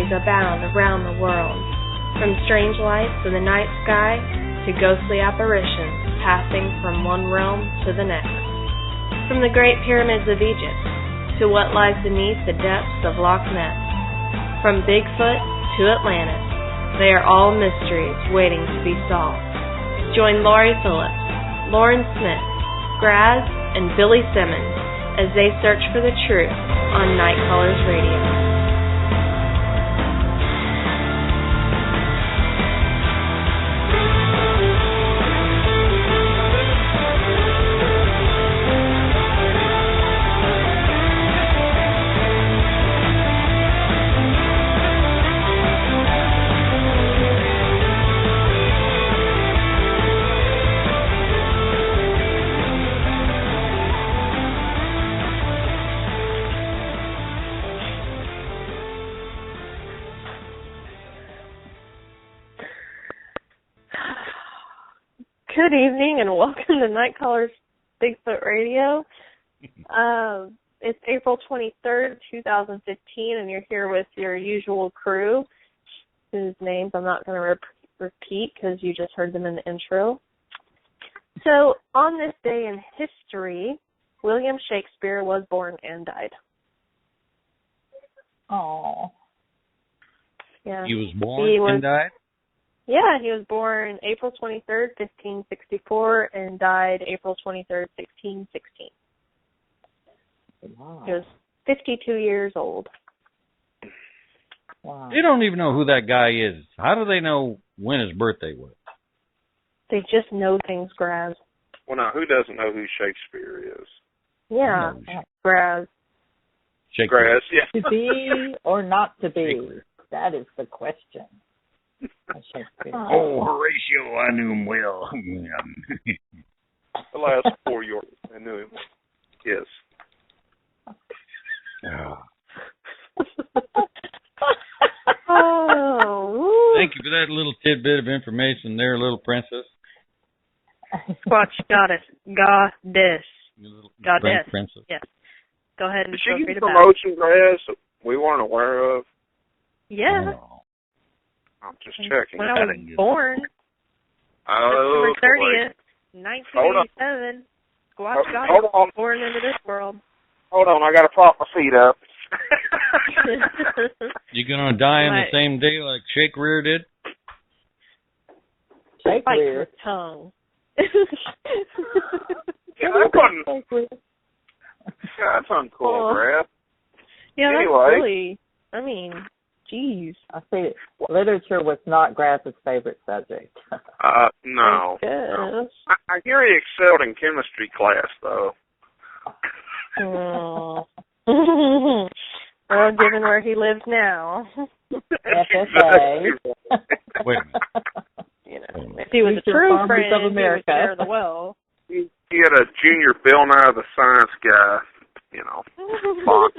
stories abound around the world, from strange lights in the night sky to ghostly apparitions passing from one realm to the next. From the great pyramids of Egypt to what lies beneath the depths of Loch Ness. From Bigfoot to Atlantis, they are all mysteries waiting to be solved. Join Laurie Phillips, Lauren Smith, Graz, and Billy Simmons as they search for the truth on Night Callers Radio. Good evening and welcome to Night Callers Bigfoot Radio. It's April 23rd, 2015, and you're here with your usual crew, whose names I'm not going to repeat because you just heard them in the intro. So, on this day in history, William Shakespeare was born and died. Oh. Yeah. He was born and died? Yeah, he was born April 23rd, 1564, and died April 23rd, 1616. Wow. He was 52 years old. Wow. They don't even know who that guy is. How do they know when his birthday was? They just know things, Graz. Well, now, who doesn't know who Shakespeare is? Yeah, Graz. Shakespeare. Graz, yeah. To be or not to be? That is the question. Oh, Horatio, I knew him well. The last 4 years, I knew him. Yes. Oh. Thank you for that little tidbit of information there, little princess. Squatch goddess. Goddess. Goddess. Princess. Yes. Go ahead and Did feel she free get to promotion, Graz, that we weren't aware of? Yeah. Oh. I'm just checking. When I was born, Oh, September 30th, 1987, Squatch Goddess was born into this world. Hold on, I got to prop my feet up. You gonna die on the same day like Shake Rear did? Shake Bite Rear. your tongue. Yeah, that's uncool, Brad. Yeah, anyway. That's really, I mean, jeez. I see. Literature was not Graz's favorite subject. No. I hear he excelled in chemistry class, though. Oh. Well, given where he lives now. FSA. Wait a minute. You know, if he was a true friend, of America. he would share the well. He had a junior Bill Nye the Science guy, you know, box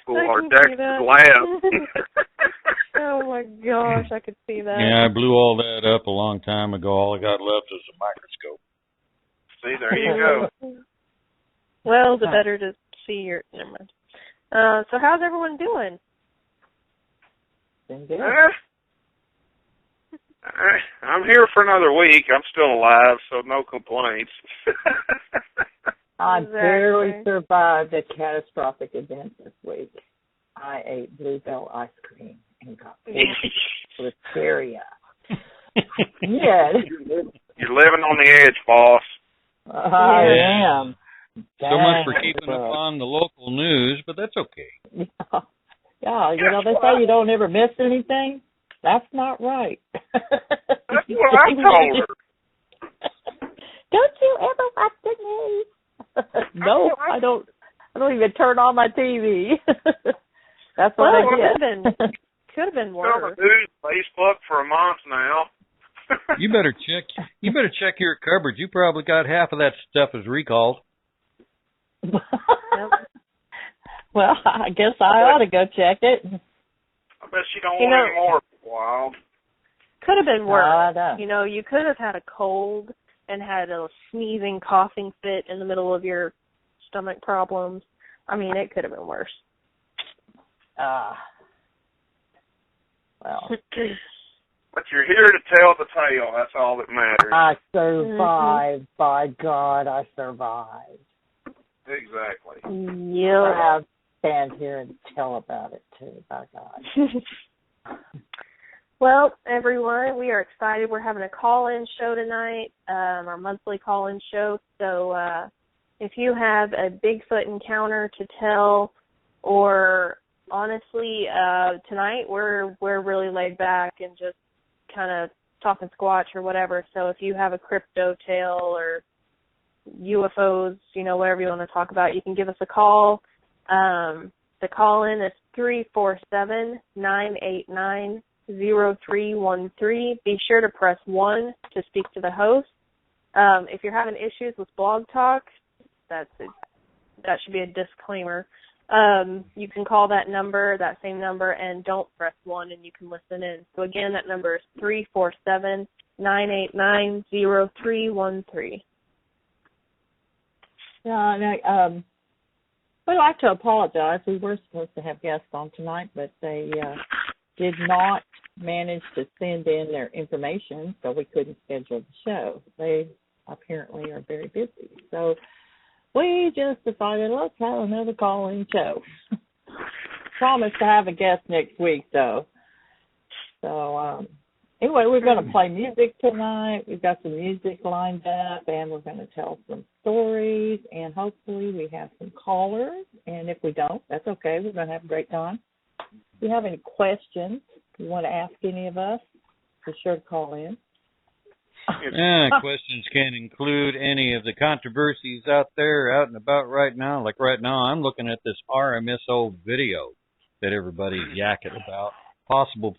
school or Dexter's lab. Oh my gosh, I could see that. Yeah, I blew all that up a long time ago. All I got left is a microscope. See, there you go. Well, the better to see your... Never mind. So how's everyone doing? Been good. I'm here for another week. I'm still alive, so no complaints. I barely survived a catastrophic event this week. I ate Bluebell ice cream and got listeria. Yeah. You're living on the edge, boss. I am. So much for keeping up on the local news, but that's okay. Yeah, you know, they say you don't ever miss anything. That's not right. That's what I told her. Don't you ever watch the news? No, I don't. I don't even turn on my TV. That's what I get. Could have been worse. worse. Been on the news, Facebook for a month now. You better check your cupboards. You probably got half of that stuff is recalled. Yep. Well, I guess I ought to go check it. I bet she don't want any more for a while. Could have been worse. No. You know, you could have had a cold and had a sneezing, coughing fit in the middle of your stomach problems. I mean, it could have been worse. Well, but you're here to tell the tale. That's all that matters. I survived. By God, I survived. Exactly. Yep. I'll stand here and tell about it, too, by God. Well, everyone, we are excited. We're having a call-in show tonight, our monthly call-in show. So if you have a Bigfoot encounter to tell, or honestly, tonight we're really laid back and just kind of talking squatch or whatever. So if you have a crypto tale or UFOs, whatever you want to talk about, you can give us a call. The call-in is 347-989-0313. Be sure to press 1 to speak to the host. If you're having issues with Blog Talk, that should be a disclaimer. You can call that same number, and don't press 1, and you can listen in. So again, that number is 347-989-0313. Yeah, and we'd like to apologize. We were supposed to have guests on tonight, but they did not manage to send in their information, so we couldn't schedule the show. They apparently are very busy. So we just decided, let's have another call-in show. Promise to have a guest next week, though. So anyway, we're going to play music tonight. We've got some music lined up, and we're going to tell some stories, and hopefully we have some callers. And if we don't, that's okay. We're going to have a great time. If you have any questions you want to ask any of us, be sure to call in. Questions can include any of the controversies out and about right now. Like right now, I'm looking at this RMSO video that everybody's yakking about. Possible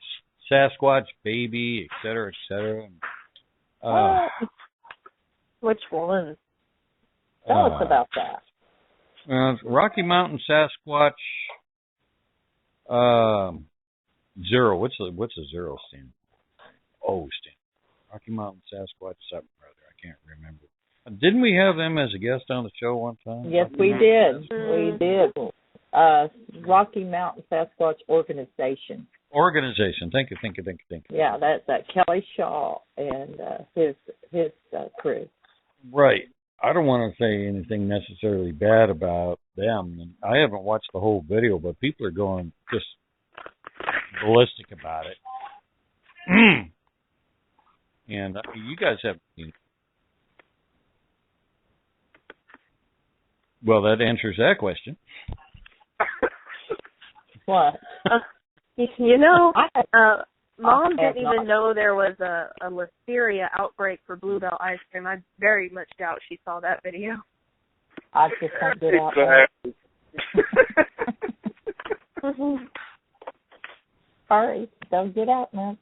Sasquatch baby, et cetera, et cetera. Which one? Tell us about that. Rocky Mountain Sasquatch zero. What's the zero stand? Stand. Rocky Mountain Sasquatch something or other. I can't remember. Didn't we have them as a guest on the show one time? Yes, we did. We did. Rocky Mountain Sasquatch Organization. Thank you. Yeah, that's Kelly Shaw and his crew. Right. I don't want to say anything necessarily bad about them. I haven't watched the whole video, but people are going just ballistic about it. And you guys have... Well, that answers that question. What? Mom didn't even know there was a listeria outbreak for Bluebell ice cream. I very much doubt she saw that video. I just can't get out. Sorry, don't get out much.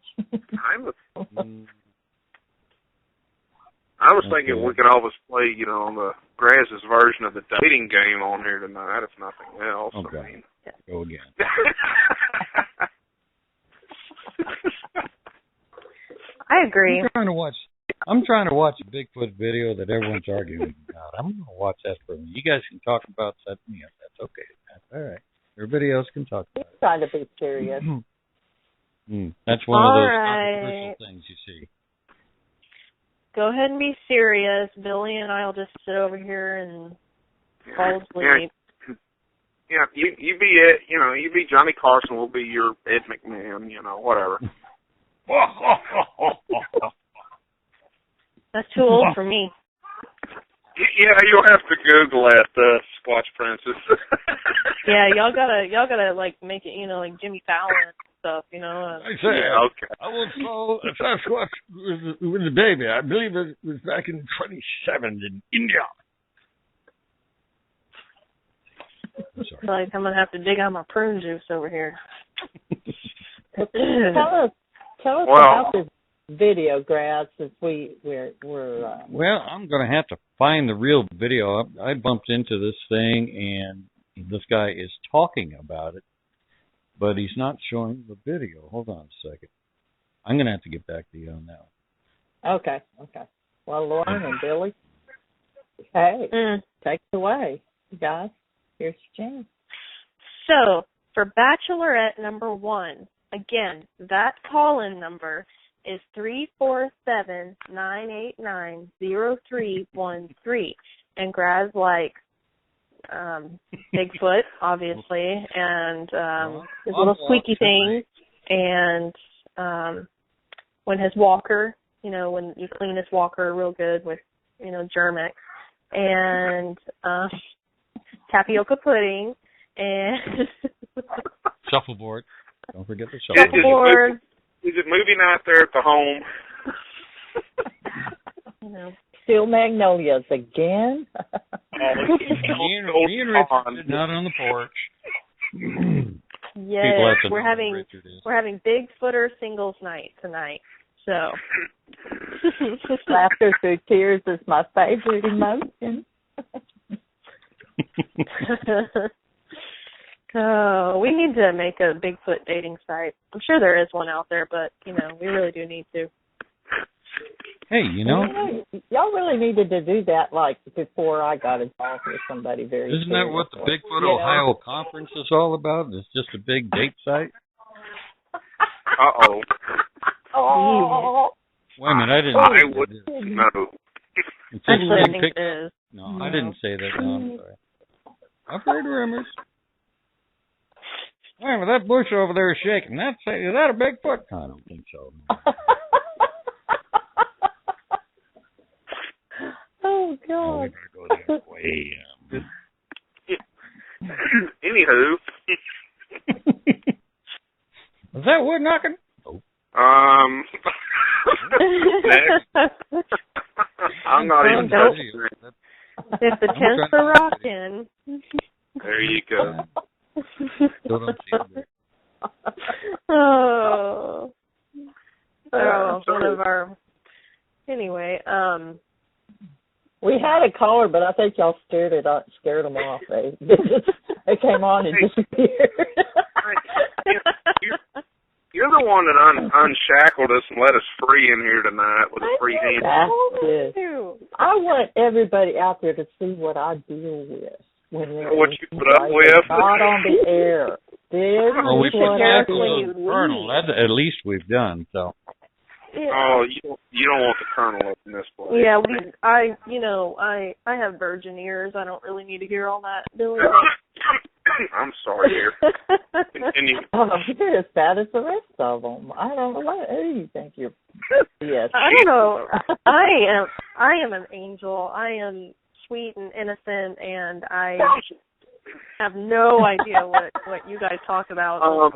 I was thinking we could always play, the Graz's version of the dating game on here tonight, if nothing else. Okay. Go again. I agree. I'm trying to watch a Bigfoot video that everyone's arguing about. I'm going to watch that for me. You guys can talk about setting me up. That's okay. That's all right. Everybody else can talk about it. Trying to be serious. That's one of those controversial things you see. Go ahead and be serious. Billy and I will just sit over here and fall asleep. Yeah, you be it. You be Johnny Carson. We'll be your Ed McMahon. Whatever. That's too old for me. Yeah, you'll have to Google that Squatch Princess. Yeah, y'all gotta like make it, like Jimmy Fallon and stuff, I say, yeah, okay. I once saw a Sasquatch with a baby. I believe it was back in 27 in India. I'm sorry. Like I'm gonna have to dig out my prune juice over here. Tell us about this video, Graz, since we're Well, I'm going to have to find the real video. I bumped into this thing, and this guy is talking about it, but he's not showing the video. Hold on a second. I'm going to have to get back to you on that one. Okay. Well, Lauren and Billy, hey, take it away, guys. Here's your chance. So, for Bachelorette number 1, Again, that call-in number is 347-989-0313. And Graz likes Bigfoot, obviously, and his little squeaky thing, and when his walker, when you clean his walker real good with, Germex, and tapioca pudding, and shuffleboard. Don't forget the shuffleboard. Is it movie night there at the home? Steel magnolias again. Me and Richard not on the porch. Yes, we're having Bigfooter singles night tonight. So laughter through tears is my favorite emotion. Oh, we need to make a Bigfoot dating site. I'm sure there is one out there, but we really do need to. Hey, y'all really needed to do that before I got involved with somebody very. Isn't that what the Bigfoot Ohio Conference is all about? It's just a big date site. Uh-oh. Oh. Wait a minute, I didn't. I wouldn't know. No, I didn't say that. No, I'm sorry. I've heard rumors. Wait a minute, that bush over there is shaking. Is that a Bigfoot? I don't think so. Oh, God. We better go that way. Anywho. Is that wood knocking? Oh. Next. I'm not even touching it. If the tents are rocking. There you go. Oh, one of our. Anyway, we had a caller, but I think y'all scared them off. They came on and disappeared. You're the one that unshackled us and let us free in here tonight with a free hand. I want everybody out there to see what I deal with. What you put up with? Not on the air. Well, we put that Colonel. At least we've done so. Yeah. Oh, you don't want the Colonel up in this place. Yeah, I have virgin ears. I don't really need to hear all that, Billy. I'm sorry, dear. Continue. You're as bad as the rest of them. I don't know who you think you're. Yes. I don't know. I am an angel. I am sweet and innocent, and I have no idea what you guys talk about.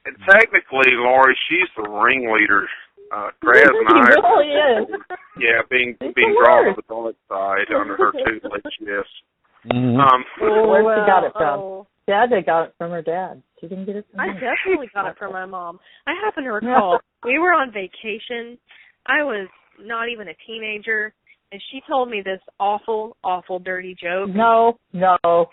And technically, Laurie, she's the ringleader. Graz and I. She really is. Yeah, being drawn to the dark side under her tutelage. Yes. Where she got it from? Dad got it from her dad. She didn't get it from I me. definitely got it from my mom. I happen to recall we were on vacation. I was not even a teenager, and she told me this awful, awful, dirty joke. No, yes, don't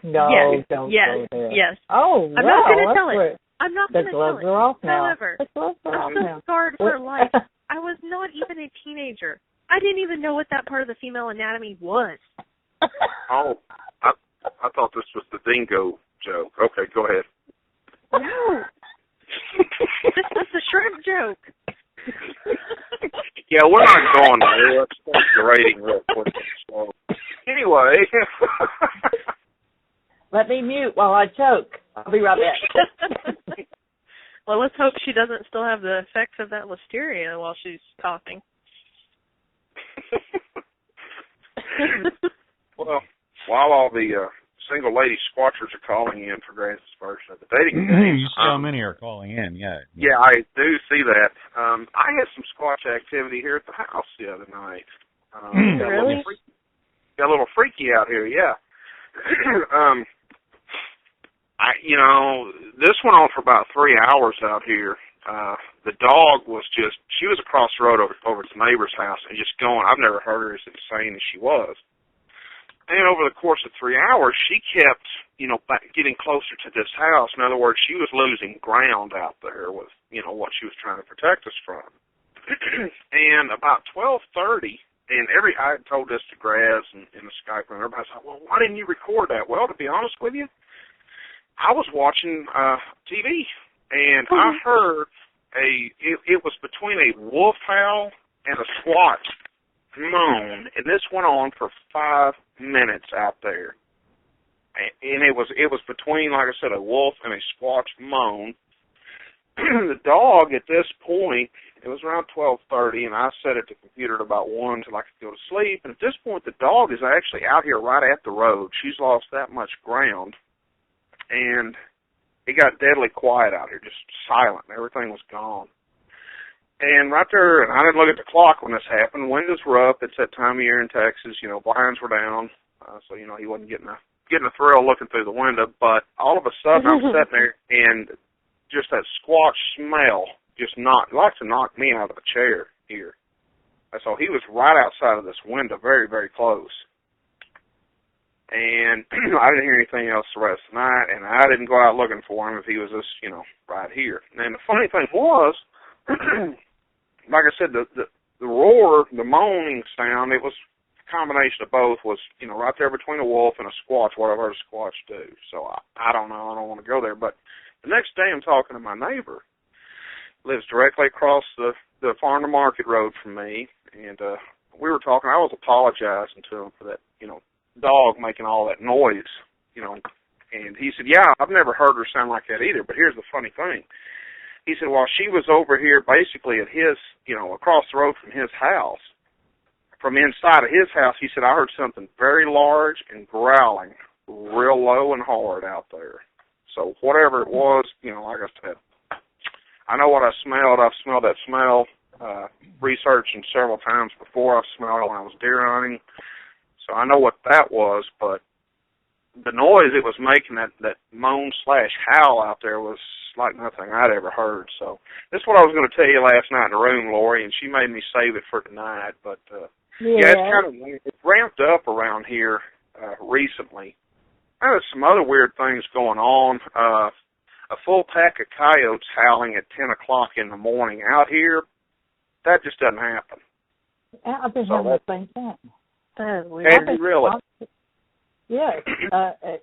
go there. Yes. Oh, I'm not going to tell it. I'm not going the to tell gloves are off now. However, the gloves are off now. I'm scarred for life. I was not even a teenager. I didn't even know what that part of the female anatomy was. Oh, I thought this was the dingo joke. Okay, go ahead. No. This was the shrimp joke. Yeah, we're not going there. Let's start the rating real quick. So, anyway. Let me mute while I choke. I'll be right back. Well, let's hope she doesn't still have the effects of that listeria while she's coughing. Well, while all the single lady squatchers are calling in for Graz's first of the dating game. You see how many are calling in, yeah. Yeah, I do see that. I had some squatch activity here at the house the other night. Really? Got a little freaky out here, yeah. This went on for about 3 hours out here. The dog she was across the road over to the neighbor's house and just going, I've never heard her as insane as she was. And over the course of 3 hours, she kept, getting closer to this house. In other words, she was losing ground out there with, what she was trying to protect us from. And about 12:30, and I had told this to Graz and in the Skype room, everybody's like, well, why didn't you record that? Well, to be honest with you, I was watching TV, and I heard it was between a wolf howl and a squatch moan, and this went on for 5 minutes out there. And it was between, like I said, a wolf and a squatch moan. The dog at this point, it was around 12:30, and I set it to computer at about 1 till I could go to sleep. And at this point, the dog is actually out here right at the road. She's lost that much ground, and it got deadly quiet out here, just silent. Everything was gone. And right there, and I didn't look at the clock when this happened. Windows were up. It's that time of year in Texas. You know, blinds were down, so you know he wasn't getting a thrill looking through the window. But all of a sudden, I'm sitting there, and just that squatch smell just likes to knock me out of a chair here. And so he was right outside of this window, very, very close. And I didn't hear anything else the rest of the night, and I didn't go out looking for him if he was just, you know, right here. And the funny thing was, like I said, the roar, the moaning sound, it was a combination of both, was, you know, right there between a wolf and a squatch, what I've heard a squatch do. So I don't know, I don't want to go there. But the next day I'm talking to my neighbor, lives directly across the farm to market road from me, and we were talking. I was apologizing to him for that, you know, dog making all that noise, you know. And he said, yeah, I've never heard her sound like that either, but here's the funny thing. He said, well, she was over here basically at his, you know, across the road from his house. From inside of his house, he said, I heard something very large and growling real low and hard out there. So whatever it was, you know, like I said, I know what I smelled. I've smelled that smell, researching several times before. I've smelled it when I was deer hunting. So I know what that was, but the noise it was making, that moan/howl out there, was like nothing I'd ever heard. So this is what I was going to tell you last night in the room, Lori, and she made me save it for tonight. But, yeah, it's kind of it's ramped up around here recently. There's some other weird things going on. A full pack of coyotes howling at 10 o'clock in the morning out here, that just doesn't happen. I've been having the same thing. That is weird. Have you really? Yes,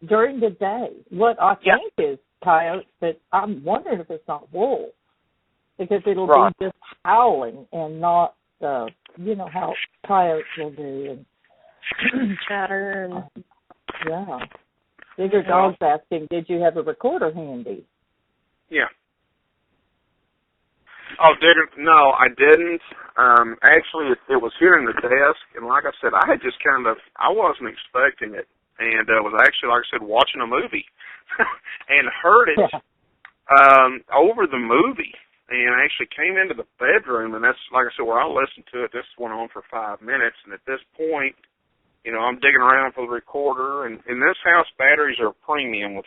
during the day. What I think is coyotes, but I'm wondering if it's not wolves, because it'll be just howling and not, you know, how coyotes will do. And chatter and... yeah. Bigger Dog's asking, did you have a recorder handy? Yeah. Oh, no, I didn't. Actually, it was here in the desk, and like I said, I wasn't expecting it, and was actually, like I said, watching a movie, and heard it over the movie, and actually came into the bedroom, and that's, like I said, where I listened to it. This went on for 5 minutes, and at this point, you know, I'm digging around for the recorder, and in this house, batteries are premium with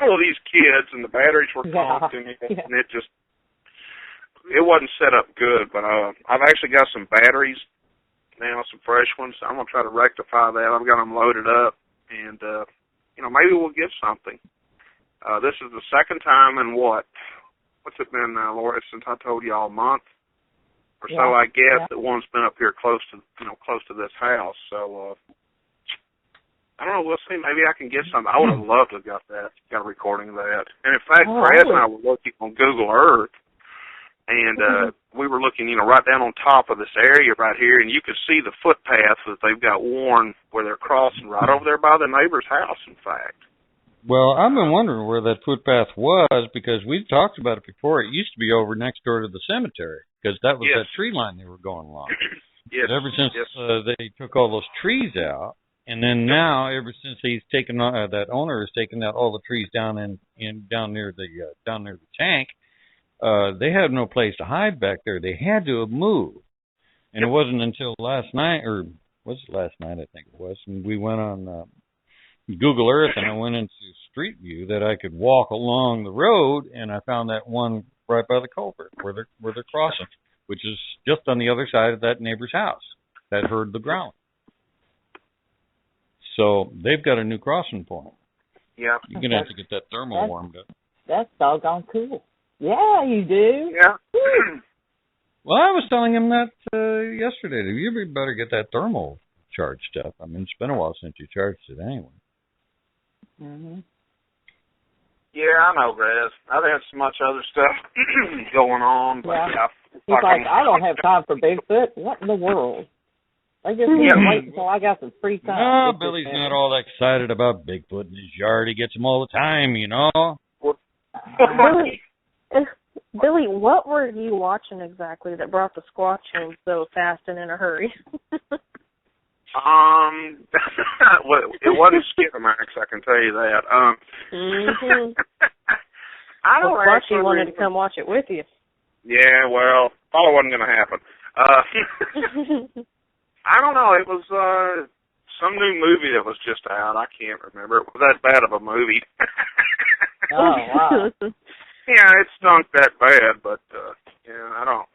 all these kids, and the batteries were talking, and it wasn't set up good, but I've actually got some batteries now, some fresh ones. I'm going to try to rectify that. I've got them loaded up, and, you know, maybe we'll get something. This is the second time in what's it been, Laura, since I told you all, a month or so, I guess, that one's been up here close to this house. So, I don't know, we'll see. Maybe I can get something. I would have loved to have got a recording of that. And in fact, Brad and I were looking on Google Earth, and we were looking, you know, right down on top of this area right here, and you could see the footpath that they've got worn where they're crossing right over there by the neighbor's house, in fact. Well, I've been wondering where that footpath was, because we've talked about it before. It used to be over next door to the cemetery, because that was that tree line they were going along. Yes. But ever since they took all those trees out, and then now, ever since he's taken that owner has taken out all the trees down down near the tank, they had no place to hide back there. They had to have moved, and it wasn't until last night, or was it last night? I think it was, and we went on Google Earth, and I went into Street View that I could walk along the road, and I found that one right by the culvert where they're crossing, which is just on the other side of that neighbor's house that heard the growling. So they've got a new crossing point. Yeah. You're going to have to get that thermal warmed up. That's doggone cool. Yeah, you do. Yeah. Well, I was telling him that yesterday. You better get that thermal charged up. I mean, it's been a while since you charged it anyway. Mm-hmm. Yeah, I know, Graz. I've had so much other stuff going on, but yeah. He's like, I don't have time for Bigfoot. What in the world? They just need to wait until I got some free time. No, Billy's not all excited about Bigfoot in his yard. He gets them all the time, you know. Billy, what were you watching exactly that brought the Squatch in so fast and in a hurry? Well, it wasn't Skitamax, I can tell you that. I don't actually wanted to come watch it with you. Yeah, well, probably wasn't going to happen. I don't know. It was some new movie that was just out. I can't remember. It was that bad of a movie. Oh, wow. Yeah, it stunk that bad, but yeah, I don't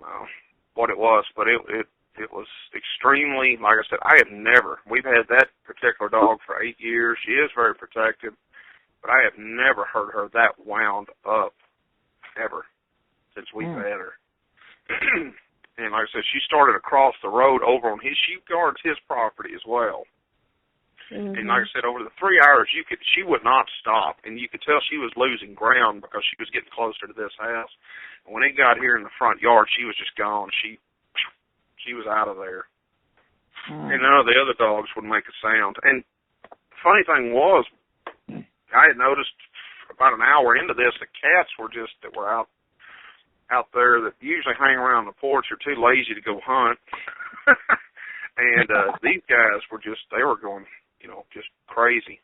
know what it was, but it was extremely, like I said, we've had that particular dog for 8 years. She is very protective, but I have never heard her that wound up ever since we've had her. And like I said, she started across the road over on she guards his property as well. And like I said, over the 3 hours, she would not stop, and you could tell she was losing ground because she was getting closer to this house. And when it got here in the front yard, she was just gone. She was out of there. And none of the other dogs would make a sound. And the funny thing was, I had noticed about an hour into this, the cats that were out there that usually hang around the porch are too lazy to go hunt. And these guys they were going, just crazy.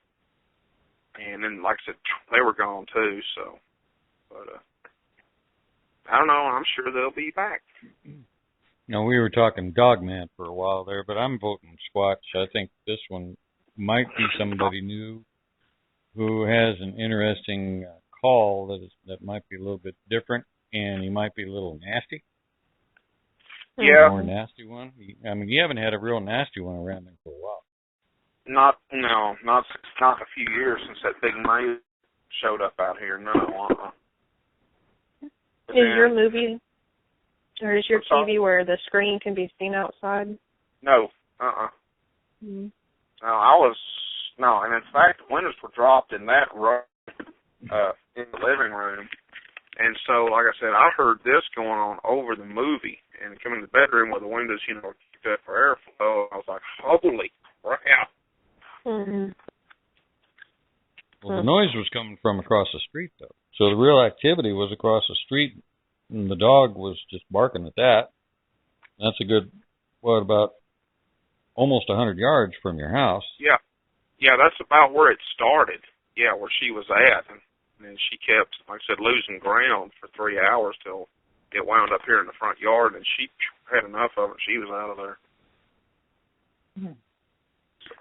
And then, like I said, they were gone too, so. But, I don't know. I'm sure they'll be back. We were talking Dogman for a while there, but I'm voting Squatch. I think this one might be somebody new who has an interesting call that might be a little bit different, and he might be a little nasty. Yeah. A more nasty one. I mean, you haven't had a real nasty one around there for a while. Not a few years since that big male showed up out here. No. Is your movie, or is your TV where the screen can be seen outside? No. No, and in fact, the windows were dropped in that room, in the living room. And so, like I said, I heard this going on over the movie, and coming to the bedroom where the windows, kicked up for airflow. I was like, holy crap. Well, the noise was coming from across the street, though. So the real activity was across the street, and the dog was just barking at that. That's a good, about almost 100 yards from your house. Yeah, that's about where it started. Yeah, where she was at. And she kept, like I said, losing ground for 3 hours till it wound up here in the front yard, and she had enough of it. She was out of there. So,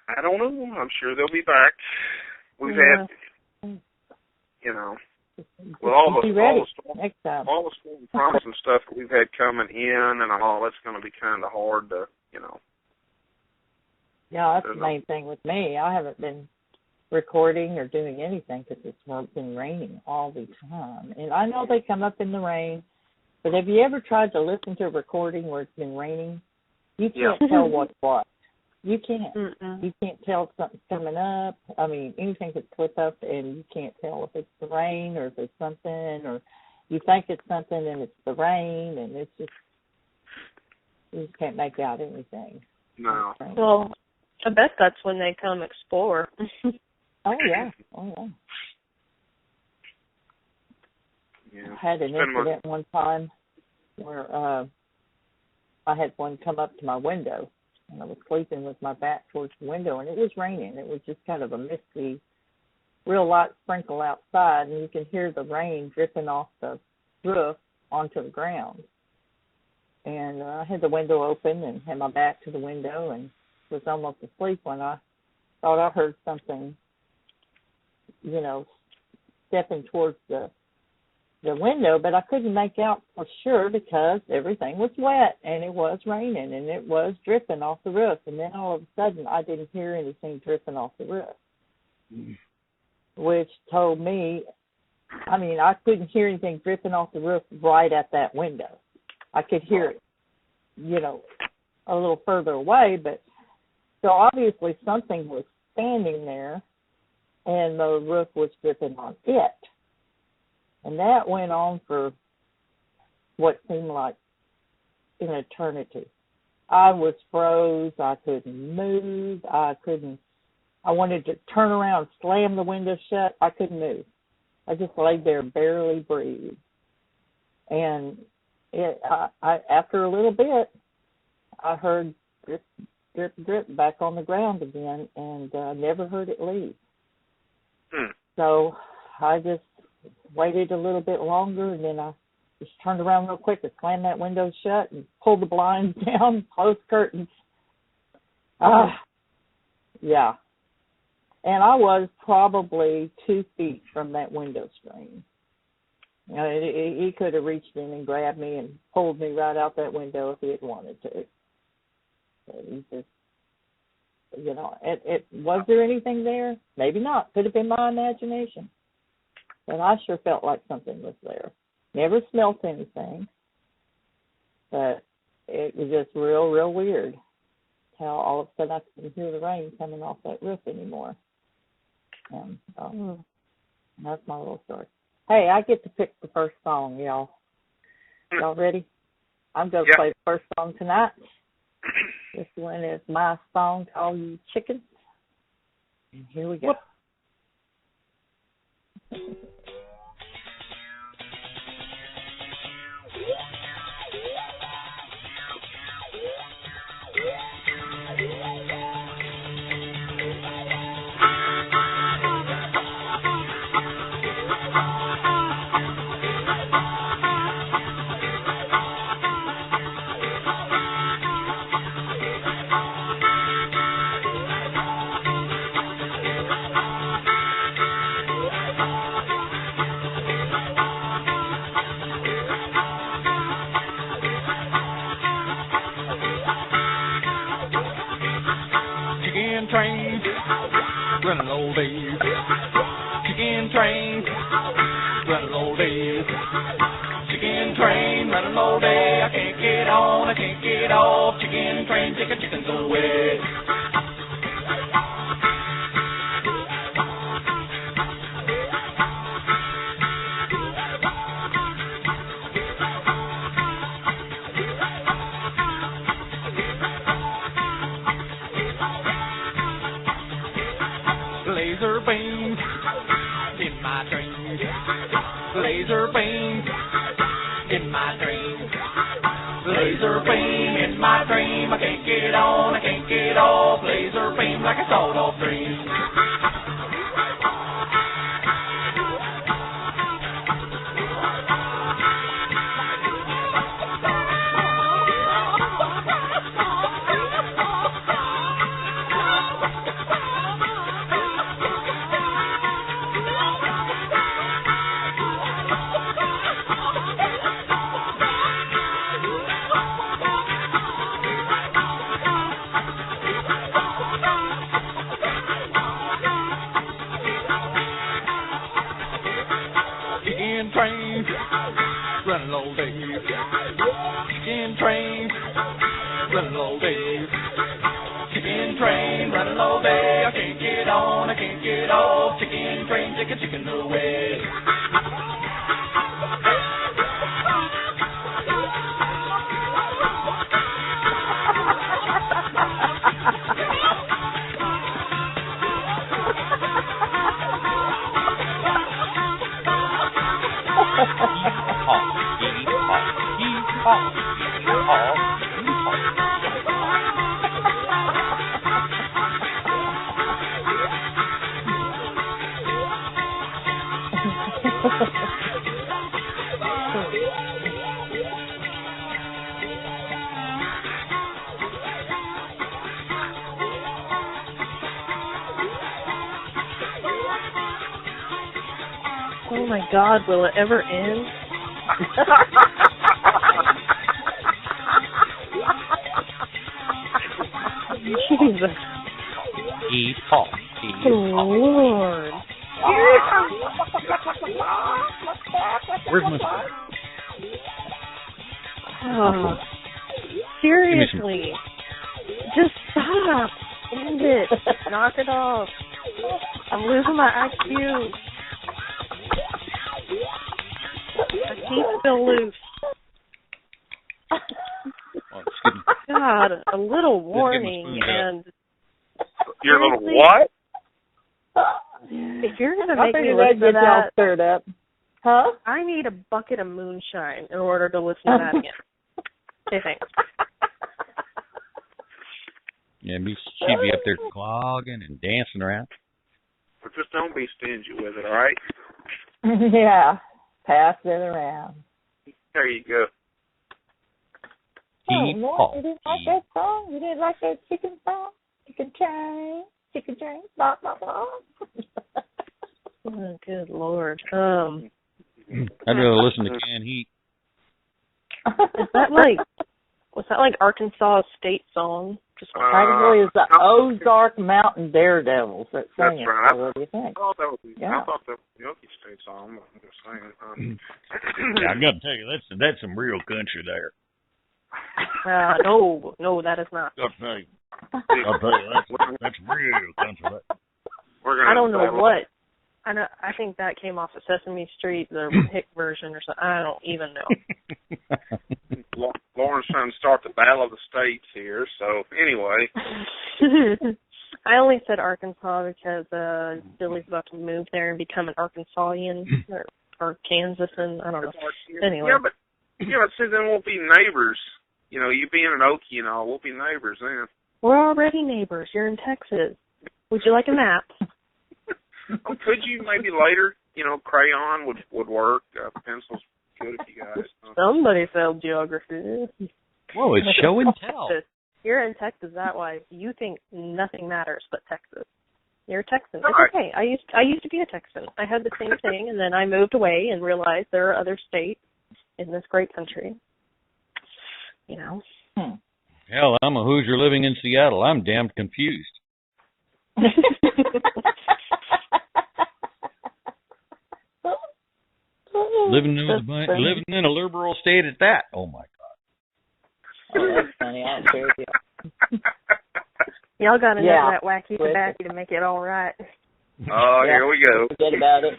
I don't know. I'm sure they'll be back. We've had, with all the storm problems and stuff that we've had coming in and all, it's going to be kind of hard to, Yeah, that's the main thing with me. I haven't been recording or doing anything because it's been raining all the time. And I know they come up in the rain, but have you ever tried to listen to a recording where it's been raining? You can't tell what's what. You can't. You can't tell if something's coming up. I mean, anything could slip up, and you can't tell if it's the rain or if it's something, or you think it's something and it's the rain, and it's just, you just can't make out anything. No. Well, I bet that's when they come explore. Oh, yeah. I had an incident one time where I had one come up to my window, and I was sleeping with my back towards the window, and it was raining. It was just kind of a misty, real light sprinkle outside, and you can hear the rain dripping off the roof onto the ground. And I had the window open and had my back to the window and was almost asleep when I thought I heard something, stepping towards the window, but I couldn't make out for sure because everything was wet and it was raining and it was dripping off the roof. And then all of a sudden I didn't hear anything dripping off the roof, which told me, I couldn't hear anything dripping off the roof right at that window. I could hear it, a little further away, but so obviously something was standing there, and the roof was dripping on it. And that went on for what seemed like an eternity. I was froze. I couldn't move. I wanted to turn around, slam the window shut. I couldn't move. I just laid there, barely breathed. And after a little bit, I heard drip, drip, drip back on the ground again, and never heard it leave. So I just waited a little bit longer, and then I just turned around real quick and slammed that window shut and pulled the blinds down, closed curtains. Yeah. And I was probably 2 feet from that window screen. You know, he could have reached in and grabbed me and pulled me right out that window if he had wanted to. But he just, you know, was there anything there? Maybe not. Could have been my imagination. But I sure felt like something was there. Never smelt anything. But it was just real, real weird how all of a sudden I couldn't hear the rain coming off that roof anymore. And that's my little story. Hey, I get to pick the first song, y'all. Y'all ready? I'm going to play the first song tonight. This one is my song to all you chickens. And here we go. Train, running all days. Chicken train, running all days. Chicken train, running all day. I can't get on, I can't get off. Chicken train, chickens away. Laser beams in my dreams. Laser beams in my dreams. Laser beam in my dream. I can't get on, I can't get off. Laser beam like a sawed-off dream. Train, running all days. Chicken train, running all days. Chicken train, running all day. I can't get on, I can't get off. Chicken train, chicken away. Oh my God, will it ever end? Jesus. Lord. Where's my phone? Oh, seriously. Just stop. End it. it. Knock it off. I'm losing my IQ. My teeth still loose. God, a little warning and... You're a little what? If you're going to make me that listen to gets y'all that... stirred up. Huh? I need a bucket of moonshine in order to listen to that again. Okay, thanks. Yeah, she'd be up there clogging and dancing around. But just don't be stingy with it, all right? Yeah. Pass it around. There you go. Oh, no, you didn't like that song? You didn't like that chicken song? Chicken train, blah, blah, blah. Oh, good Lord. I'd rather listen to Canned Heat. Is that was that like Arkansas state song? Actually, it's the Ozark Mountain Daredevils that sang it. Right. So what do you think? I thought that was the Milky State song. I'm just saying. Yeah, I got to tell you, that's some real country there. No, that is not. I'll tell you, that's real country. I don't know what. I think that came off of Sesame Street, the Hick version or something. I don't even know. Lauren's trying to start the Battle of the States here, so anyway. I only said Arkansas because Billy's about to move there and become an Arkansasian or Kansasan. I don't know. Anyway. Yeah, but see, then we'll be neighbors. You know, you being an Okie and all, we'll be neighbors then. We're already neighbors. You're in Texas. Would you like a map? Could you maybe later? You know, crayon would work. Pencils good if you guys. Somebody failed geography. Whoa, it's show and tell. You're in Texas, that way. You think nothing matters but Texas. You're a Texan. It's right. Okay. I used to be a Texan. I had the same thing, and then I moved away and realized there are other states in this great country. You know. Hell, I'm a Hoosier living in Seattle. I'm damned confused. Living in a liberal state at that. Oh my God. Oh, that's funny. I don't care with you. Y'all got to know that wacky tobacco to make it all right. Oh, here we go. Forget about it.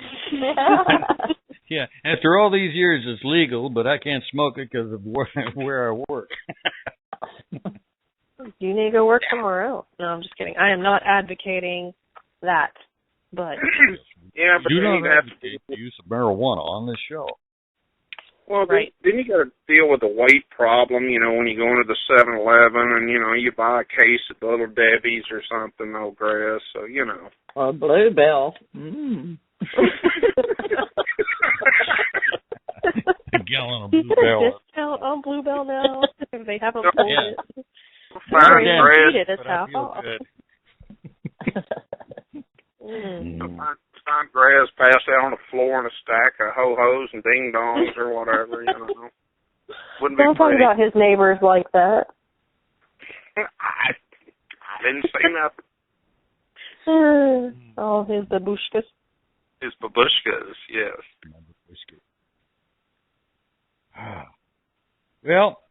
Yeah, after all these years, it's legal, but I can't smoke it because of where I work. You need to go work somewhere else. No, I'm just kidding. I am not advocating that, but... Yeah, but you then don't advocate the use of marijuana on this show. Well, right. Then you got to deal with the weight problem, you know, when you go into the 7-Eleven and, you know, you buy a case of Little Debbie's or something, no grass, so, you know. Or Bluebell. Mm. A gallon of Bluebell. Discount on Bluebell now. They haven't pulled it. Fine grass. It's half off. Fine grass passed out on the floor in a stack of ho-hos and ding-dongs or whatever, you know. Wouldn't be Don't talk about his neighbors like that. I didn't say nothing. Oh, his babushkas. His babushkas, yes. Well,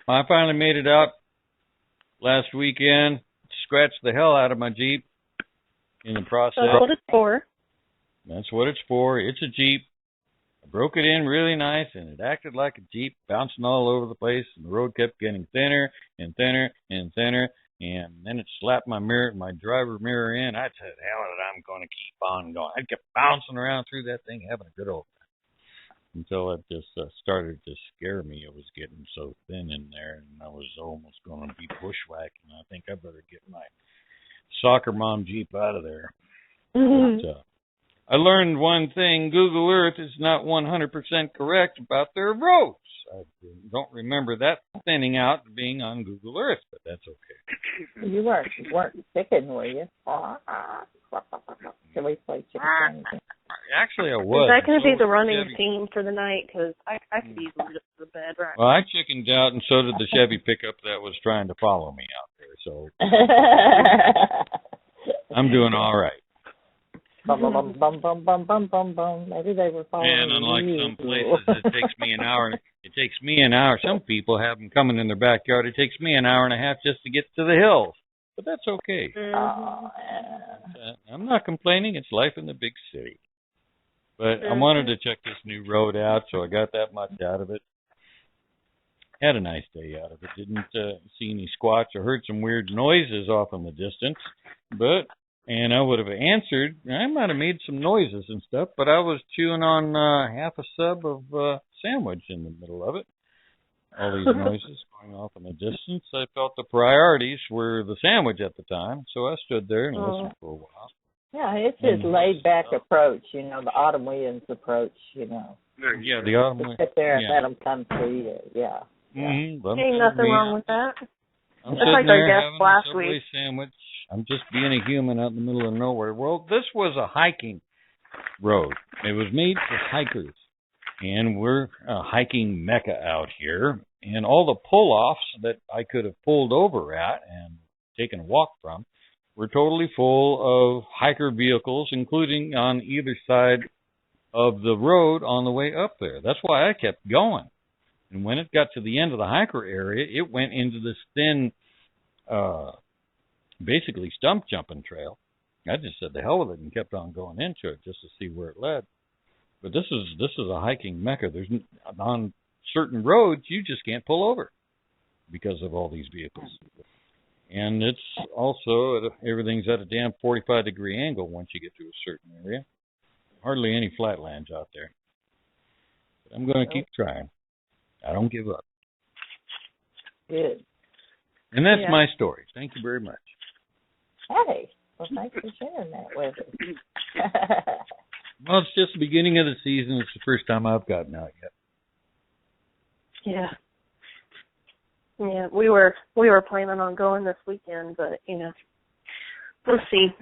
I finally made it out last weekend. Scratched the hell out of my Jeep in the process. That's what it's for. That's what it's for. It's a Jeep. I broke it in really nice, and it acted like a Jeep, bouncing all over the place, and the road kept getting thinner and thinner and thinner, and then it slapped my driver mirror in. I said, hell, I'm going to keep on going. I kept bouncing around through that thing, having a good old time, until it just started to scare me. It was getting so thin in there, and I was almost going to be bushwhacking. I think I better get my soccer mom Jeep out of there. But, I learned one thing. Google Earth is not 100% correct about their roads. I don't remember that thinning out being on Google Earth, but that's okay. You weren't chicken, were you? Can we play chicken? Actually, I was. Is that going to be the running theme for the night? Because I could easily just go to bed right now. Well, I chickened out, and so did the Chevy pickup that was trying to follow me out there. So I'm doing all right. Bum, bum, bum, bum, bum, bum, bum, bum. Maybe they were following And unlike you. some places, it takes me an hour. It takes me an hour. Some people have them coming in their backyard. It takes me an hour and a half just to get to the hills. but that's okay. Oh, I'm not complaining. It's life in the big city. But I wanted to check this new road out, so I got that much out of it. Had a nice day out of it. Didn't see any squats or heard some weird noises off in the distance. And I would have answered. I might have made some noises and stuff, but I was chewing on half a sub of sandwich in the middle of it. All these noises going off in the distance. I felt the priorities were the sandwich at the time, so I stood there and listened for a while. yeah, it's his laid-back approach, the Autumn Williams approach, Yeah, the Autumn Williams. Sit there and let them come to you, yeah. Mm-hmm. Ain't nothing wrong with that. I'm It's sitting like there our guest having last a Subway week. sandwich. I'm just being a human out in the middle of nowhere. Well, this was a hiking road. It was made for hikers. And we're a hiking mecca out here. And all the pull-offs that I could have pulled over at and taken a walk from were totally full of hiker vehicles, including on either side of the road on the way up there. That's why I kept going. And when it got to the end of the hiker area, it went into this thin, basically stump jumping trail. I just said the hell with it and kept on going into it just to see where it led. But this is a hiking mecca. There's on certain roads you just can't pull over because of all these vehicles. And it's also everything's at a damn 45-degree angle once you get to a certain area. Hardly any flatlands out there. But I'm going to keep trying. I don't give up. Good. And that's my story. Thank you very much. Hey, well, thanks for sharing that with us. Well, it's just the beginning of the season. It's the first time I've gotten out yet. Yeah. Yeah, we were planning on going this weekend, but we'll see.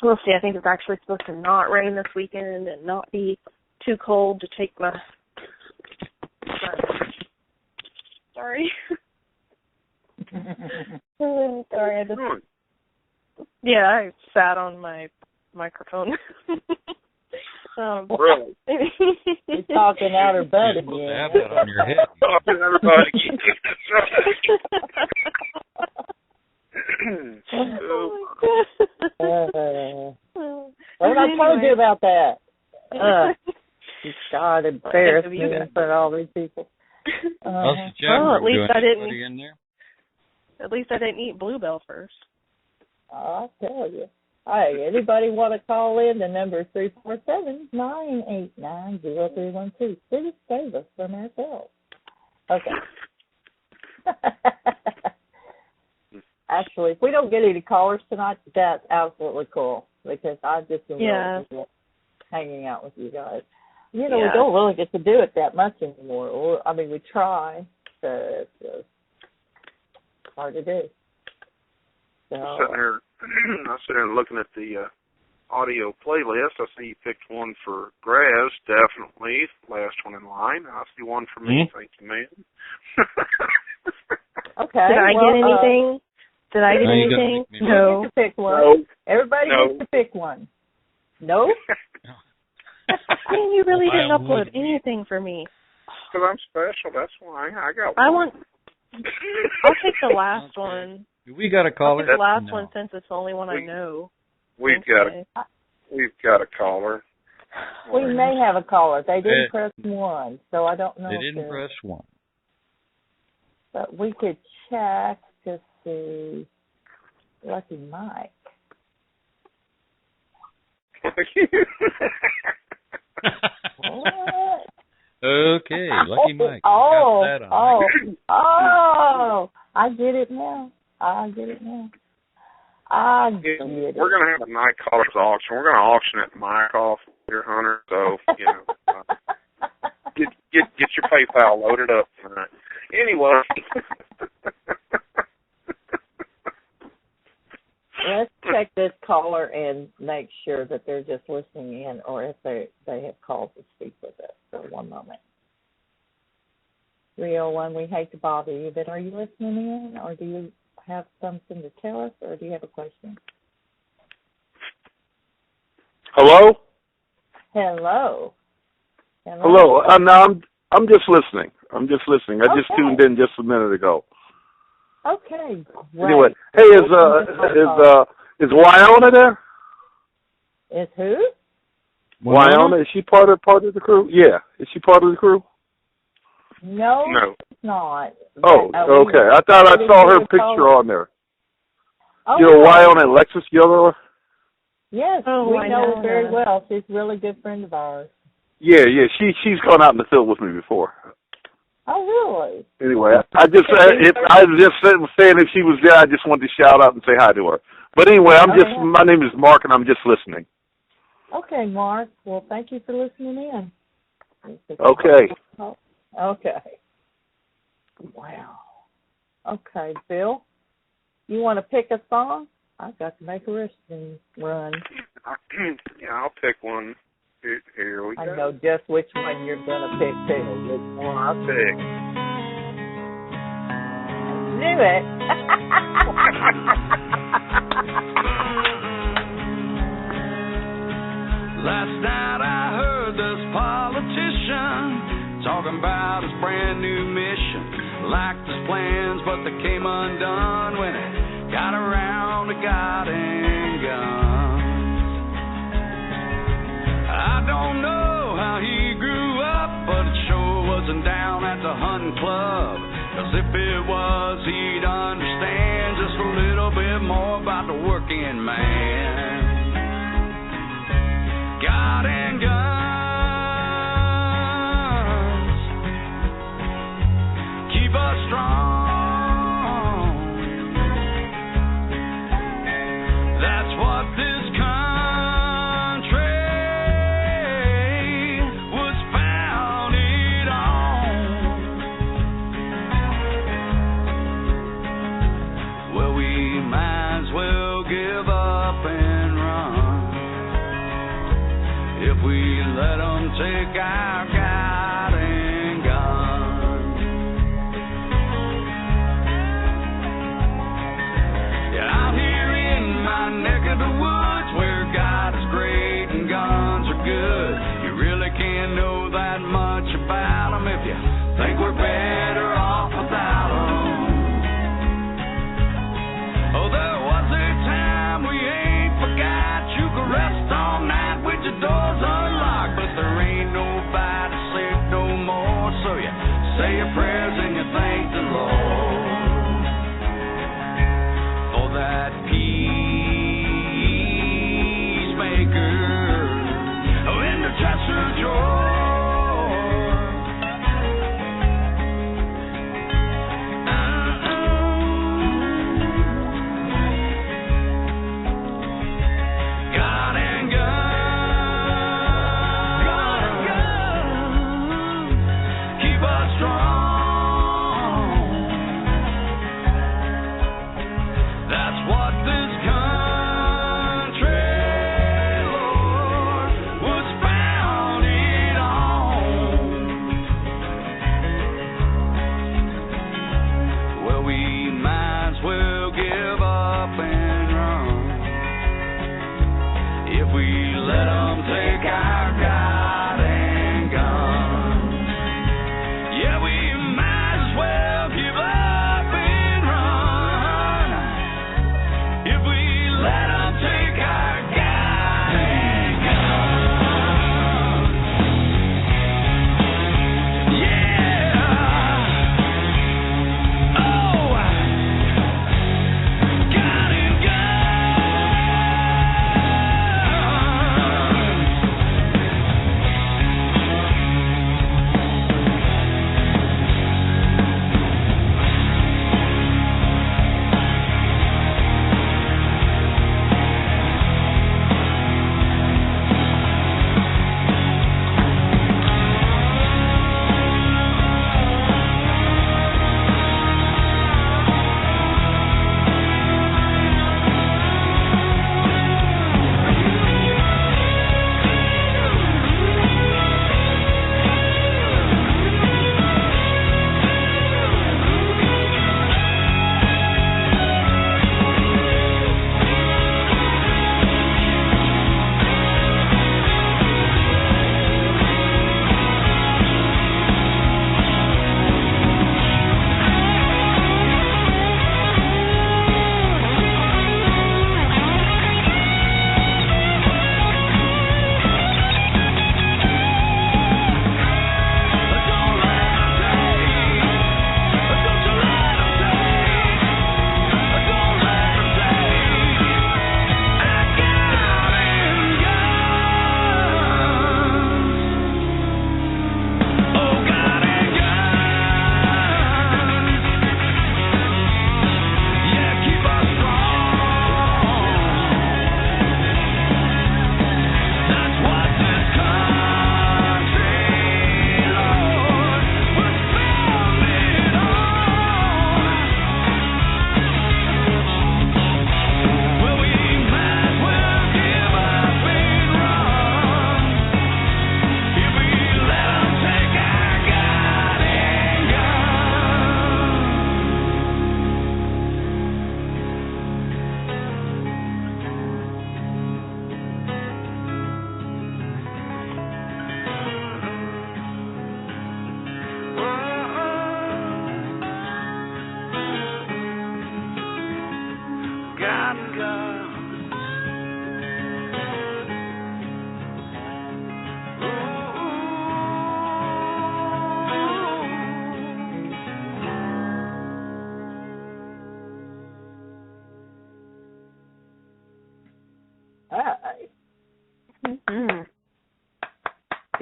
We'll see. I think it's actually supposed to not rain this weekend and not be too cold to take my. Sorry. Sorry, I just. Yeah, I sat on my microphone. Really? You're talking out her butt You're supposed to again. have that on your head. Talking to everybody. What have I told you about that? God, embarrassed me in front of all these people. How's the chat Well, at room least doing? I didn't. Anybody in there? At least I didn't eat Bluebell first. I'll tell you. Hey, anybody want to call in? The number is 347-989-0312. Please save us from ourselves. Okay. Actually, if we don't get any callers tonight, that's absolutely cool because I just enjoy hanging out with you guys. We don't really get to do it that much anymore. We try, but it's hard to do. So, I'm sitting here looking at the audio playlist. I see you picked one for Graz, definitely. Last one in line. I see one for me. Thank you, man. Okay. Did I get anything? Did I get anything? No. You get to pick one. No. Everybody gets to pick one. No? You really didn't upload anything for me. Because I'm special, that's why. I got one. I'll take the last one. We got a caller. I'll take the last one since it's the only one I know. We've got a caller. We may have a caller. They didn't press 1, so I don't know. They didn't press 1. But we could check to see. Lucky Mike. What? Okay, Lucky Mike. Got that on. I get it now. I get it. We're going to have a night callers auction. We're going to auction it Mike off here, Hunter. So, get your PayPal loaded up tonight. Anyway. Let's check this caller and make sure that they're just listening in or if they have called to speak with us. So one moment. 301, we hate to bother you, but are you listening in or do you have something to tell us or do you have a question? Hello? Hello. No, I'm just listening. I just tuned in just a minute ago. Okay, great. Anyway, hey, is Wyona there? Is who? Wyona, is she part of the crew? Yeah, is she part of the crew? No, No. it's not. Oh, okay. I thought I saw her picture on there. Oh, You know, Wyona and Lexus, you know her? Yes, we know her very well. She's a really good friend of ours. Yeah. She's gone out in the field with me before. Oh, really? Anyway, I was just saying if she was there, I just wanted to shout out and say hi to her. But anyway, my name is Mark, and I'm just listening. Okay, Mark. Well, thank you for listening in. Okay. Okay. Wow. Okay, Bill, you want to pick a song? I've got to make a resting run. Yeah, I'll pick one. Here we go. I know just which one you're going to pick, too. Which one I'll pick. I knew it. Last night I heard this politician talking about his brand new mission. Liked his plans, but they came undone when it got around to God and guns. I don't know how he grew up, but it sure wasn't down at the hunting club. 'Cause if it was, he'd understand just a little bit more about the working man. God and guns keep us strong. That's what this country was founded on. Well, we might as well give up and run if we let them take our God and guns. Yeah, out here in my neck of the woods where God is great and guns are good, you really can't know that much about them if you think we're better off without them. Oh, there was a time we ain't forgot you could rest all night with your doors unlocked, but there ain't nobody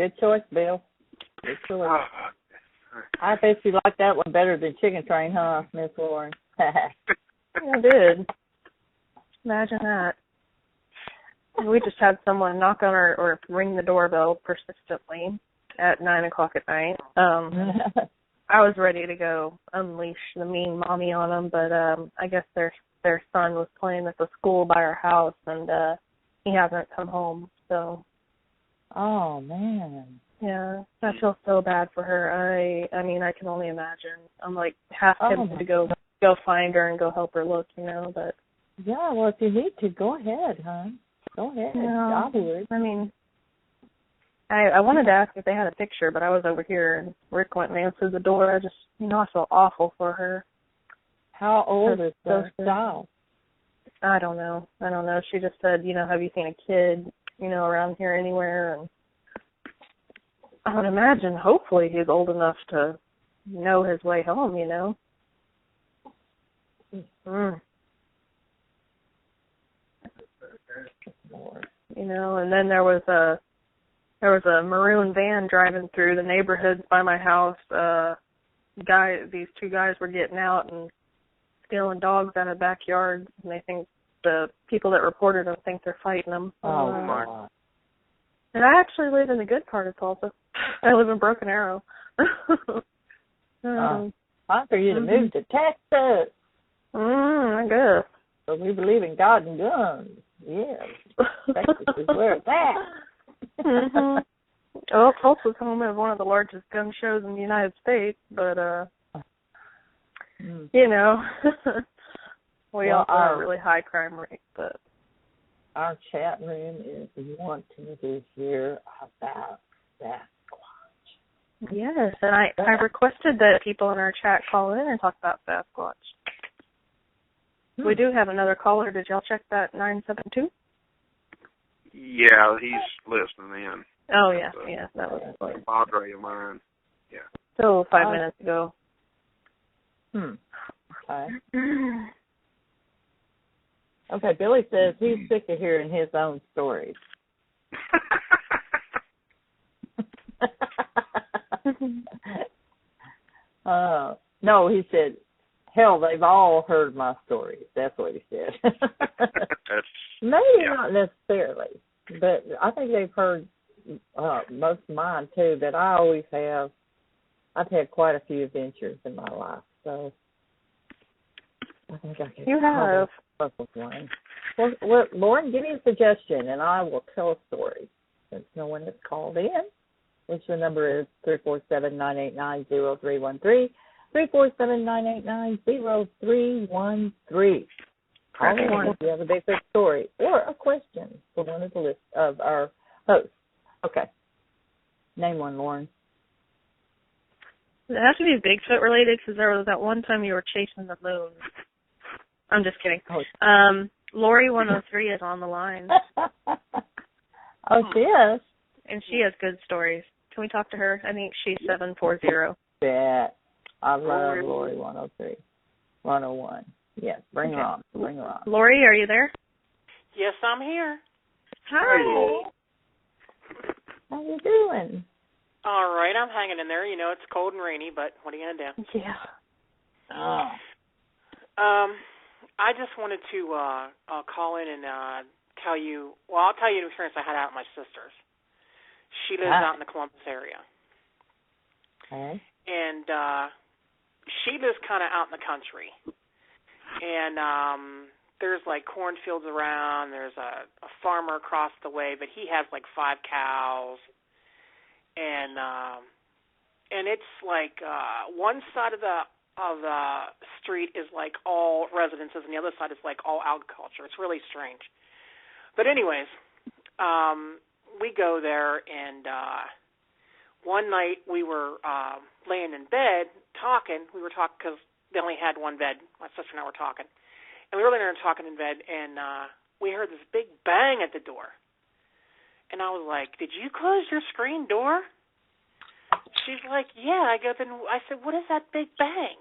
Good choice, Bill. Good choice. Oh, I bet you like that one better than Chicken Train, huh, Miss Lauren? I did. Imagine that. We just had someone knock on our or ring the doorbell persistently at 9 o'clock at night. I was ready to go unleash the mean mommy on them, but I guess their son was playing at the school by our house, and he hasn't come home. So. Oh man. Yeah, I feel so bad for her. I mean, I can only imagine. I'm like half tempted to go find her and go help her look, but. Yeah, well, if you need to, go ahead, hon. Go ahead. No, I would. I mean, I wanted to ask if they had a picture, but I was over here and Rick went and answered the door. I just, I feel awful for her. How old is the child? I don't know. She just said, have you seen a kid, around here anywhere? And I would imagine, hopefully, he's old enough to know his way home, And then there was a maroon van driving through the neighborhood by my house. These two guys were getting out and stealing dogs out of backyards, and they think the people that reported them think they're fighting them. Oh my God. And I actually live in the good part of Tulsa. I live in Broken Arrow. Time for you to move to Texas. I guess. But we believe in God and guns. Yes. Texas is where it's at. Well, Tulsa's home of one of the largest gun shows in the United States, but, we also have a really high crime rate, but. Our chat room is wanting to hear about Sasquatch. Yes, and I requested that people in our chat call in and talk about Sasquatch. We do have another caller. Did y'all check that 972? yeah, he's listening in. Oh, yeah, that was a padre of mine. Yeah. So 5 minutes ago. Okay. Okay, Billy says he's sick of hearing his own stories. No, he said, hell, they've all heard my stories. That's what he said. Maybe not necessarily, but I think they've heard most of mine too, but I always have. I've had quite a few adventures in my life, so I think I can. You have. One. Well, Lauren, give me a suggestion, and I will tell a story. Since no one has called in, which the number is 347-989-0313, 347-989-0313. Call in if you have a Bigfoot story or a question for one of the list of our hosts. Okay. Name one, Lauren. Does it have to be Bigfoot related? Because there was that one time you were chasing the moon. I'm just kidding. Lori 103 is on the line. Oh, she is? And she has good stories. Can we talk to her? I think she's 740. Bet. I love Lori 103. 101. Yes, bring her on. Bring her on. Lori, are you there? Yes, I'm here. Hi. How you doing? All right, I'm hanging in there. It's cold and rainy, but what are you going to do? Yeah. I just wanted to call in and tell you, I'll tell you an experience I had out with my sister's. She lives out in the Columbus area. Okay. And she lives kind of out in the country. And there's like cornfields around. There's a farmer across the way, but he has like 5 cows. And it's like one side of the street is like all residences, and the other side is like all agriculture. It's really strange. But anyways, we go there, and one night we were laying in bed talking. We were talking because they only had one bed. My sister and I were talking. And we were laying there talking in bed, and we heard this big bang at the door. And I was like, "Did you close your screen door?" She's like, "Yeah." I go, "Then," I said, "What is that big bang?"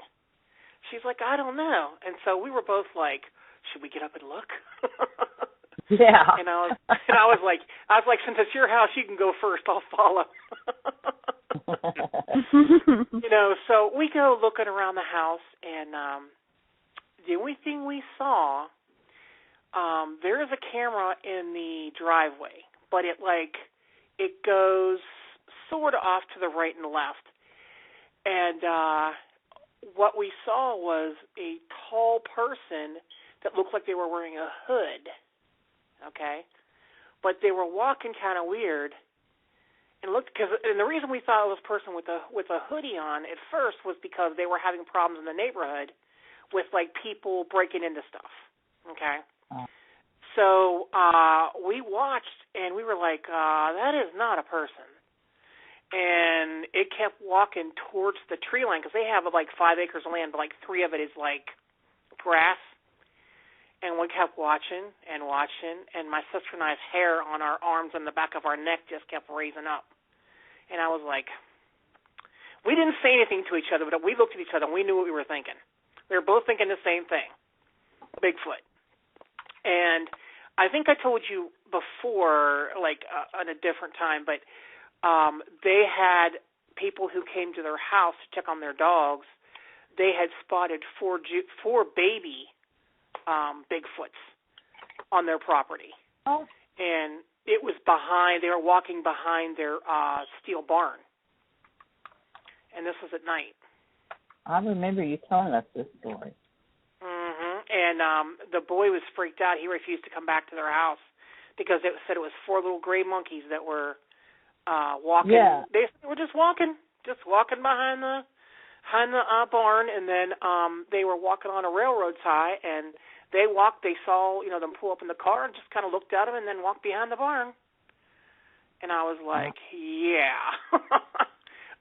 She's like, "I don't know." And so we were both like, "Should we get up and look?" Yeah. And I was like, since it's your house, you can go first. I'll follow. So we go looking around the house, and the only thing we saw, there is a camera in the driveway, but it goes sort of off to the right and left. And what we saw was a tall person that looked like they were wearing a hood, okay? But they were walking kind of weird. And the reason we thought it was a person with a hoodie on at first was because they were having problems in the neighborhood with people breaking into stuff, okay? So we watched, and we were like, that is not a person. And it kept walking towards the tree line because they have 5 acres of land, but 3 of it is grass. And we kept watching, and my sister and I's hair on our arms and the back of our neck just kept raising up. And I was like, we didn't say anything to each other, but we looked at each other and we knew what we were thinking. We were both thinking the same thing, Bigfoot. And I think I told you before, on a different time, but they had people who came to their house to check on their dogs. They had spotted 4 baby Bigfoots on their property. Oh. And it was they were walking behind their steel barn. And this was at night. I remember you telling us this story. And the boy was freaked out. He refused to come back to their house because it said it was 4 little gray monkeys that were walking. Yeah. They were just walking behind the barn, and then they were walking on a railroad tie, and they saw them pull up in the car and just kind of looked at them and then walked behind the barn. And I was like, yeah,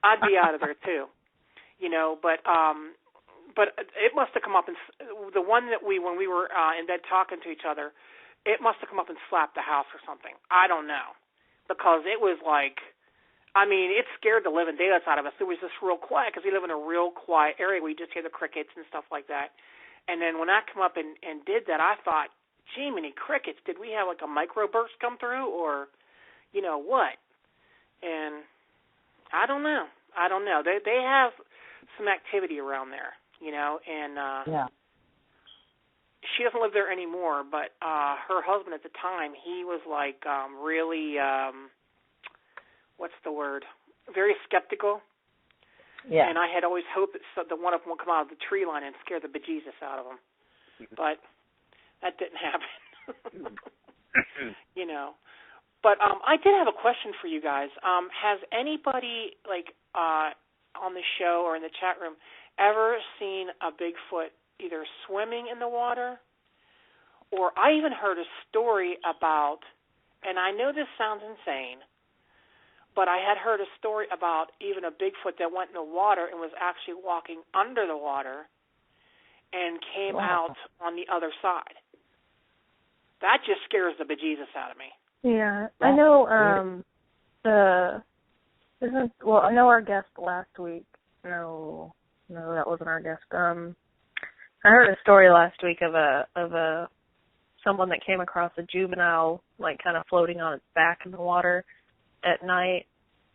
I'd be out of there too, but it must have come up, and the one that when we were in bed talking to each other, it must have come up and slapped the house or something. I don't know, because it was it scared the living daylights out of us. It was just real quiet because we live in a real quiet area. We just hear the crickets and stuff like that. And then when I come up and did that, I thought, gee, many crickets. Did we have a microburst come through, or what? And I don't know. They have some activity around there, and yeah. She doesn't live there anymore, but her husband at the time, he was really, what's the word? Very skeptical. Yeah. And I had always hoped that the one of them would come out of the tree line and scare the bejesus out of them. But that didn't happen. But I did have a question for you guys. Has anybody, on the show or in the chat room, ever seen a Bigfoot either swimming in the water, or I even heard a story about, and I know this sounds insane, but I had heard a story about even a Bigfoot that went in the water and was actually walking under the water and came out on the other side. That just scares the bejesus out of me. Yeah, I know. I know our guest last week. No, that wasn't our guest. I heard a story last week of someone that came across a juvenile kind of floating on its back in the water at night.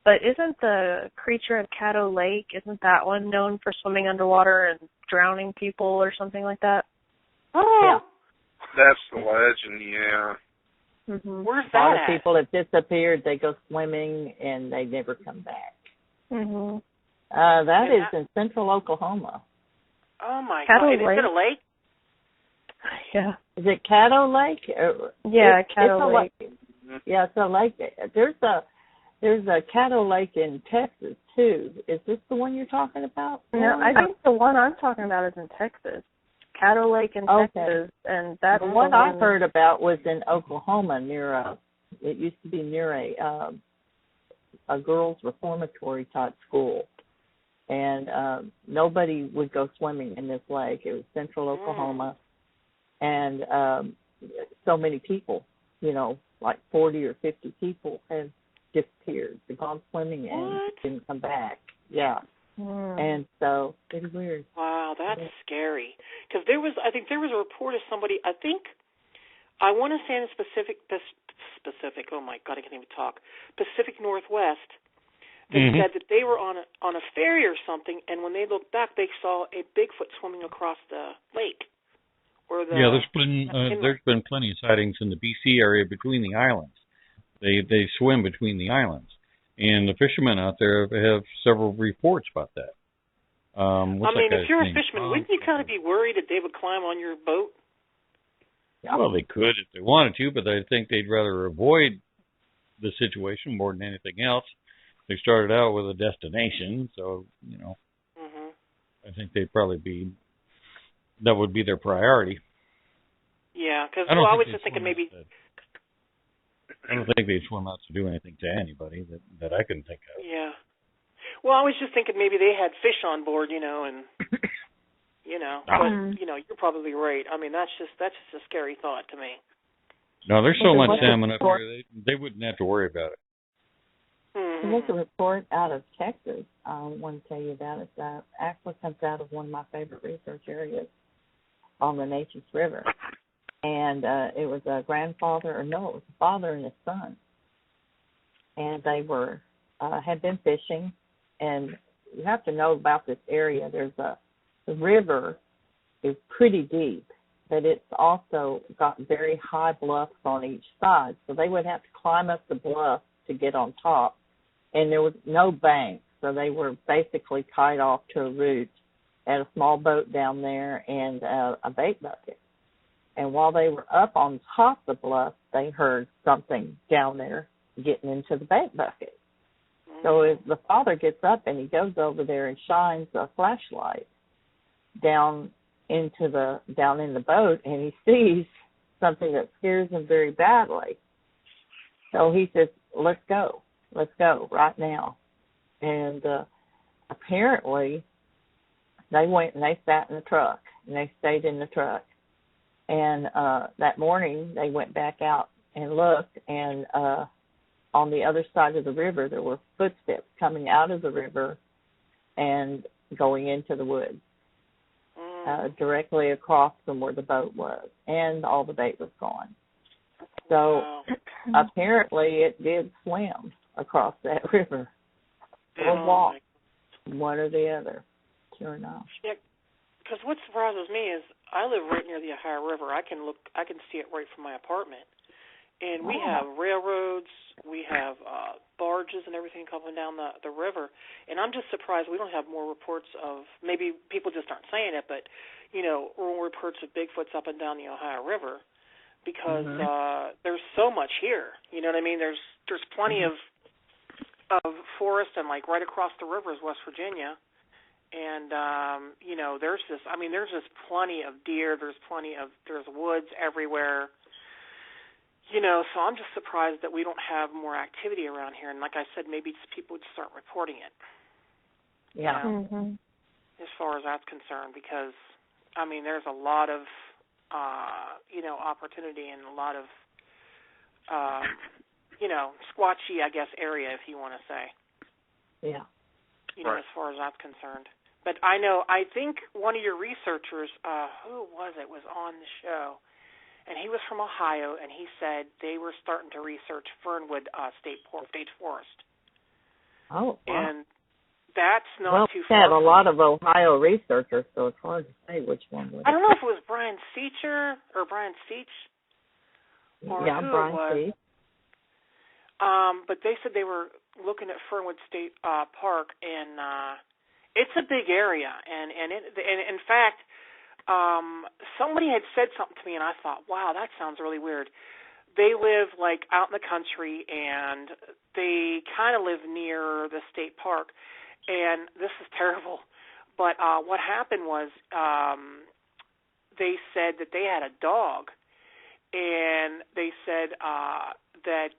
But isn't the creature in Caddo Lake, isn't that one known for swimming underwater and drowning people or something like that? Oh, yeah. That's the legend, yeah. Mm-hmm. Where's A lot that of people have disappeared. They go swimming and they never come back. Mm-hmm. That is in central Oklahoma. Oh, my Caddo God. Is it a lake? Yeah. Is it Caddo Lake? Yeah, Caddo Lake. Yeah, it's a lake. There's a Caddo Lake in Texas, too. Is this the one you're talking about? No, I think the one I'm talking about is in Texas. Caddo Lake in Texas. And that's the one I heard about was in Oklahoma it used to be near a girls' reformatory type school. And nobody would go swimming in this lake. It was central Oklahoma. And so many people, 40 or 50 people have disappeared. They've gone swimming and didn't come back. Yeah. And so it's weird. Wow, that's scary. Because I think there was a report of somebody, I think I want to say in the Pacific. Oh my God, I can't even talk. Pacific Northwest. They said that they were on a ferry or something, and when they looked back, they saw a Bigfoot swimming across the lake. Or the there's been plenty of sightings in the BC area between the islands. They swim between the islands, and the fishermen out there have several reports about that. If you're a fisherman, wouldn't you kind of be worried that they would climb on your boat? Yeah, well, they could if they wanted to, but I think they'd rather avoid the situation more than anything else. They started out with a destination, so, I think they'd probably that would be their priority. Yeah, because I was just thinking maybe... I don't think they'd swim out to do anything to anybody that I can think of. Yeah. Well, I was just thinking maybe they had fish on board, and... but you're probably right. I mean, that's just a scary thought to me. No, there's so much salmon up here, they wouldn't have to worry about it. There was a report out of Texas I want to tell you about it. That actually comes out of one of my favorite research areas on the Neches River. And it was a father and his son. And they had been fishing. And you have to know about this area. The river is pretty deep, but it's also got very high bluffs on each side. So they would have to climb up the bluff to get on top. And there was no bank, so they were basically tied off to a root at a small boat down there and a bait bucket. And while they were up on top of the bluff, they heard something down there getting into the bait bucket. So as the father gets up and he goes over there and shines a flashlight down in the boat, and he sees something that scares him very badly. So he says, let's go right now. And apparently they went and they sat in the truck, and they stayed in the truck. And that morning they went back out and looked, and on the other side of the river there were footsteps coming out of the river and going into the woods. Directly across from where the boat was, and all the bait was gone. So apparently it did swim across that river or walk, one or the other. Sure enough. Yeah, because what surprises me is I live right near the Ohio River. I can see it right from my apartment, and we have railroads, we have barges and everything coming down the river, and I'm just surprised we don't have more reports of, maybe people just aren't saying it, but reports of Bigfoots up and down the Ohio River, because there's so much here. You know what I mean? There's plenty of forest, and like right across the river is West Virginia, and there's just plenty of deer. There's woods everywhere. So I'm just surprised that we don't have more activity around here. And like I said, maybe just people would start reporting it. Yeah. As far as that's concerned, because there's a lot of opportunity and a lot of squatchy, I guess, area, if you want to say. Yeah. As far as that's concerned. But I think one of your researchers, who was on the show, and he was from Ohio, and he said they were starting to research Fernwood State Forest. Oh, wow. And that's not too far. We have a lot of Ohio researchers, so it's hard to say which one was. I don't know if it was Brian Seacher or Brian Seach. Or yeah, who Brian it was. Seach. But they said they were looking at Fernwood State Park, and it's a big area. And in fact, somebody had said something to me, and I thought, wow, that sounds really weird. They live like out in the country, and they kind of live near the state park. And this is terrible, but what happened was they said that they had a dog, and they said that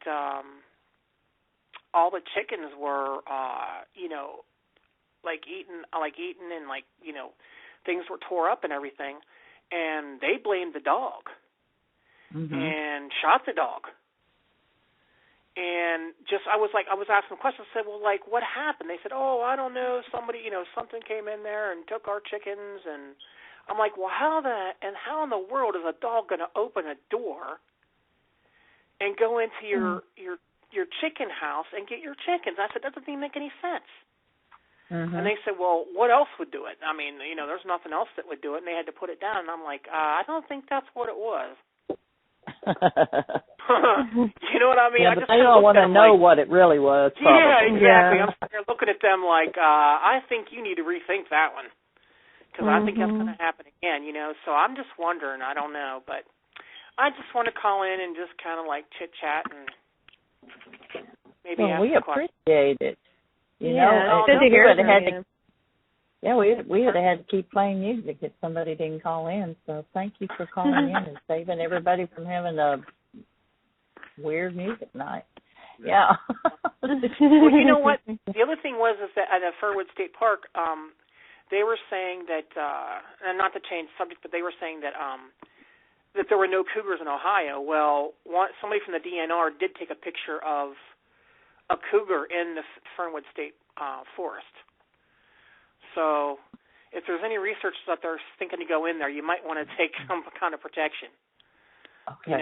all the chickens were, eaten, and things were tore up and everything, and they blamed the dog and shot the dog. And I was asking questions. I said, well, what happened? They said, oh, I don't know. Somebody, something came in there and took our chickens. And I'm like, well, how in the world is a dog going to open a door and go into your chicken house and get your chickens? I said, that doesn't even make any sense. Mm-hmm. And they said, well, what else would do it? I mean, there's nothing else that would do it, and they had to put it down. And I'm like, I don't think that's what it was. You know what I mean? Yeah, but they don't want to know what it really was. Probably. Yeah, exactly. I'm sitting there looking at them like, I think you need to rethink that one, because I think that's going to happen again. So I'm just wondering. I don't know, but I just want to call in and just kind of like chit chat and maybe ask we a question. appreciate it. You know, it's good to hear from you. Yeah, we would have had to keep playing music if somebody didn't call in. So thank you for calling in and saving everybody from having a weird music night. Yeah. Well, you know what? The other thing was is that at Fernwood State Park, they were saying that, and not to change the subject, but they were saying that that there were no cougars in Ohio. Well, somebody from the DNR did take a picture of a cougar in the Fernwood State Forest. So if there's any researchers out there thinking to go in there, you might want to take some kind of protection. Okay.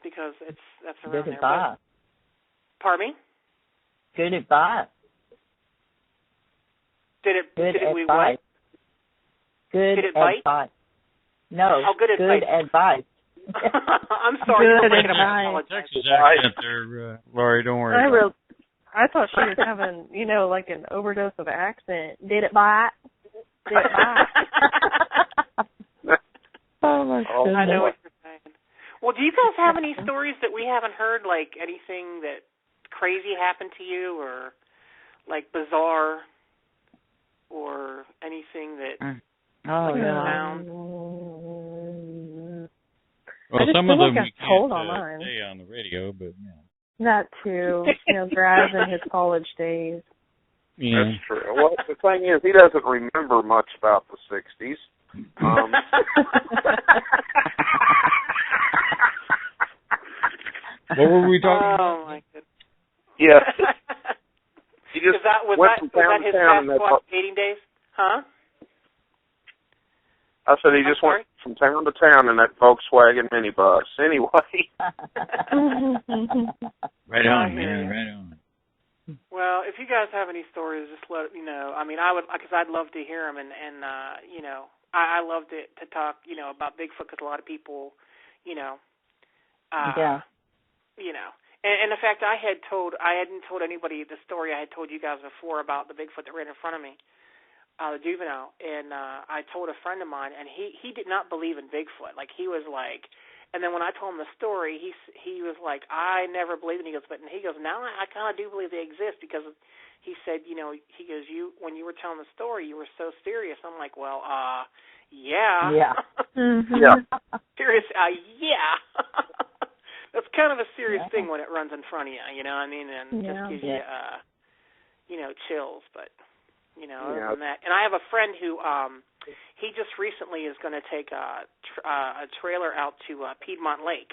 Because that's around Good there. advice. Pardon me? Good advice. Did it advice. Good Did it advice. bite? No. Good advice. I'm sorry. Good advice. Texas accent there, Laurie. Don't worry. I thought she was having, like an overdose of accent. Did it bite? Did it bite? Oh my goodness. I know what you're saying. Well, do you guys have any stories that we haven't heard, like anything that crazy happened to you, or like bizarre, or anything that found? Well, some of them we told can't online. say on the radio, but That too. Graz in his college days. Yeah. That's true. Well, the thing is, he doesn't remember much about the 60s. What were we talking about? Oh, my goodness. Yeah. He just was went that from town his to town. Sasquatch dating days? Huh? I said he just went from town to town in that Volkswagen minibus. Anyway. Right on, man. Right on. Well, if you guys have any stories, just let me know. I mean, I would, because I'd love to hear them, and I love to talk, about Bigfoot, because a lot of people, And in fact, I hadn't told anybody the story I had told you guys before about the Bigfoot that ran in front of me, the juvenile, and I told a friend of mine, and he did not believe in Bigfoot. Like, he was like, and then when I told him the story, he was like, I never believed in it. He goes, now I kind of do believe they exist, because he said, he goes, when you were telling the story, you were so serious. I'm like, well, yeah. Yeah. Yeah. Serious, yeah. That's kind of a serious thing when it runs in front of you, you know what I mean? And just gives you, chills. But, other than that. And I have a friend who, he just recently is going to take a trailer out to Piedmont Lake.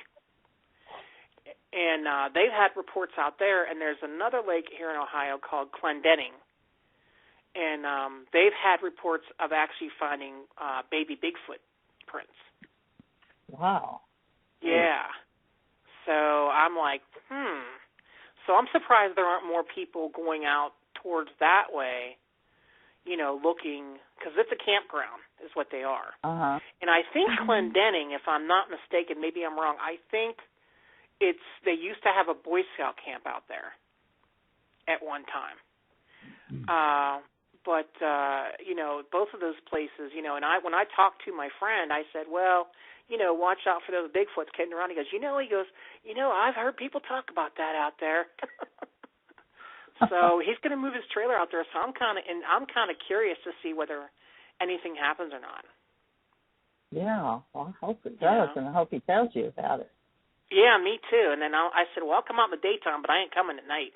And they've had reports out there, and there's another lake here in Ohio called Clendenning. And they've had reports of actually finding baby Bigfoot prints. Wow. Yeah. So I'm like, So I'm surprised there aren't more people going out towards that way, looking, because it's a campground is what they are. Uh-huh. And I think Clendenning, if I'm not mistaken, maybe I'm wrong, I think they used to have a Boy Scout camp out there at one time. But both of those places, and when I talked to my friend, I said, well, watch out for those Bigfoots getting around. He goes, I've heard people talk about that out there. So he's going to move his trailer out there. So I'm kind of curious to see whether anything happens or not. Yeah, well, I hope it does, and I hope he tells you about it. Yeah, me too. And then I said, well, I'll come out in the daytime, but I ain't coming at night.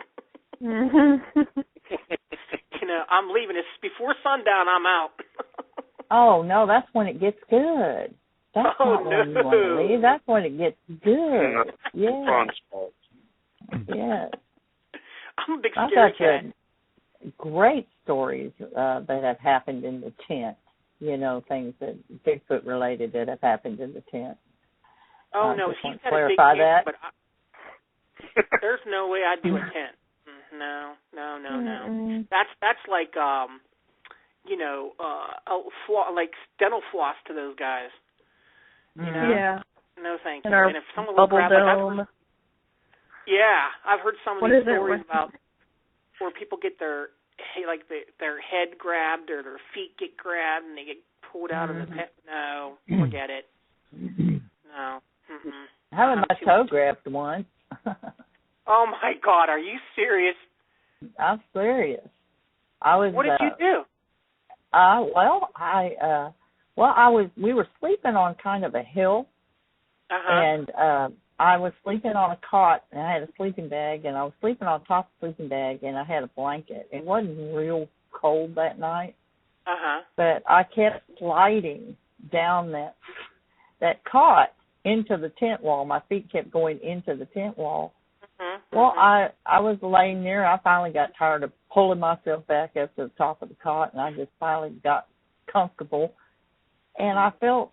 I'm leaving. It's before sundown. I'm out. Oh no, that's when it gets good. That's not when you want to leave. That's when it gets good. Yeah. Fun spots. Yes. I'm a big I've scary got cat. great stories that have happened in the tent. things that Bigfoot related that have happened in the tent. Oh, no, just he's want to got a big clarify tent, that. but there's no way I'd do a tent. No. That's like, like dental floss to those guys. You know? Yeah. No, thank you. And our And if someone will bubble grab, dome. I've heard some of What these is it? stories about where people get their head grabbed or their feet get grabbed and they get pulled out of the pet. No, forget it. No. Mm-mm. I had my toe grabbed once. Oh my God, are you serious? I'm serious. What did you do? We were sleeping on kind of a hill, and I was sleeping on a cot, and I had a sleeping bag, and I was sleeping on top of the sleeping bag, and I had a blanket. It wasn't real cold that night, but I kept sliding down that cot into the tent wall. My feet kept going into the tent wall. Well, I was laying there. I finally got tired of pulling myself back up to the top of the cot, and I just finally got comfortable. And I felt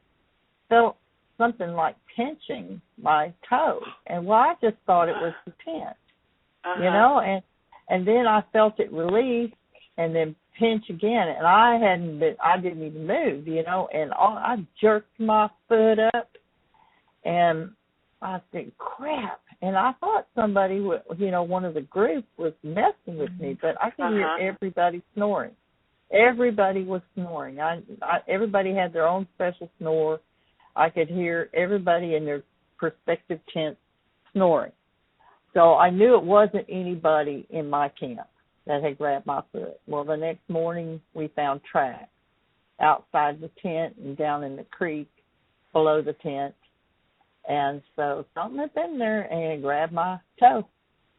something like pinching my toe. And I just thought it was the tent, and then I felt it release and then pinch again. And I didn't even move, and I jerked my foot up, and I said, crap. And I thought somebody, one of the group was messing with me, but I could hear everybody snoring. Everybody was snoring. Everybody had their own special snore. I could hear everybody in their prospective tents snoring. So I knew it wasn't anybody in my camp that had grabbed my foot. Well, the next morning we found tracks outside the tent and down in the creek below the tent. And so something had been there and grabbed my toe.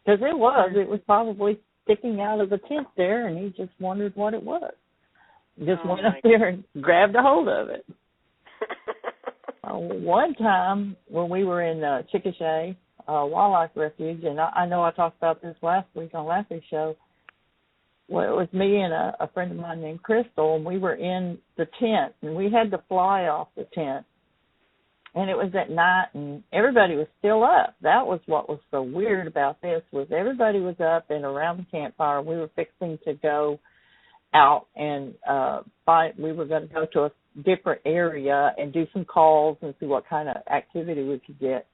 Because it was probably sticking out of the tent there, and he just wondered what it was. Just went up there and grabbed a hold of it. One time when we were in Chickasha Wildlife Refuge, and I know I talked about this last week on last week's show, well, it was me and a friend of mine named Crystal, and we were in the tent, and we had to fly off the tent. And it was at night, and everybody was still up. That was what was so weird about this, was everybody was up and around the campfire. We were fixing to go out and we were going to go to a different area and do some calls and see what kind of activity we could get.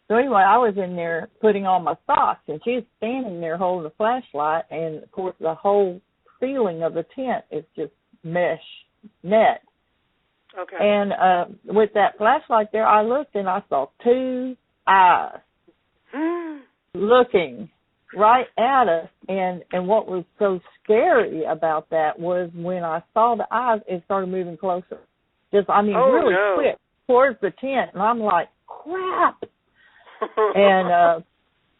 So anyway, I was in there putting on my socks, and she was standing there holding a flashlight, and, of course, the whole ceiling of the tent is just mesh net. Okay. And with that flashlight there, I looked and I saw two eyes looking right at us. And what was so scary about that was when I saw the eyes, it started moving closer. Really quick towards the tent. And I'm like, crap. And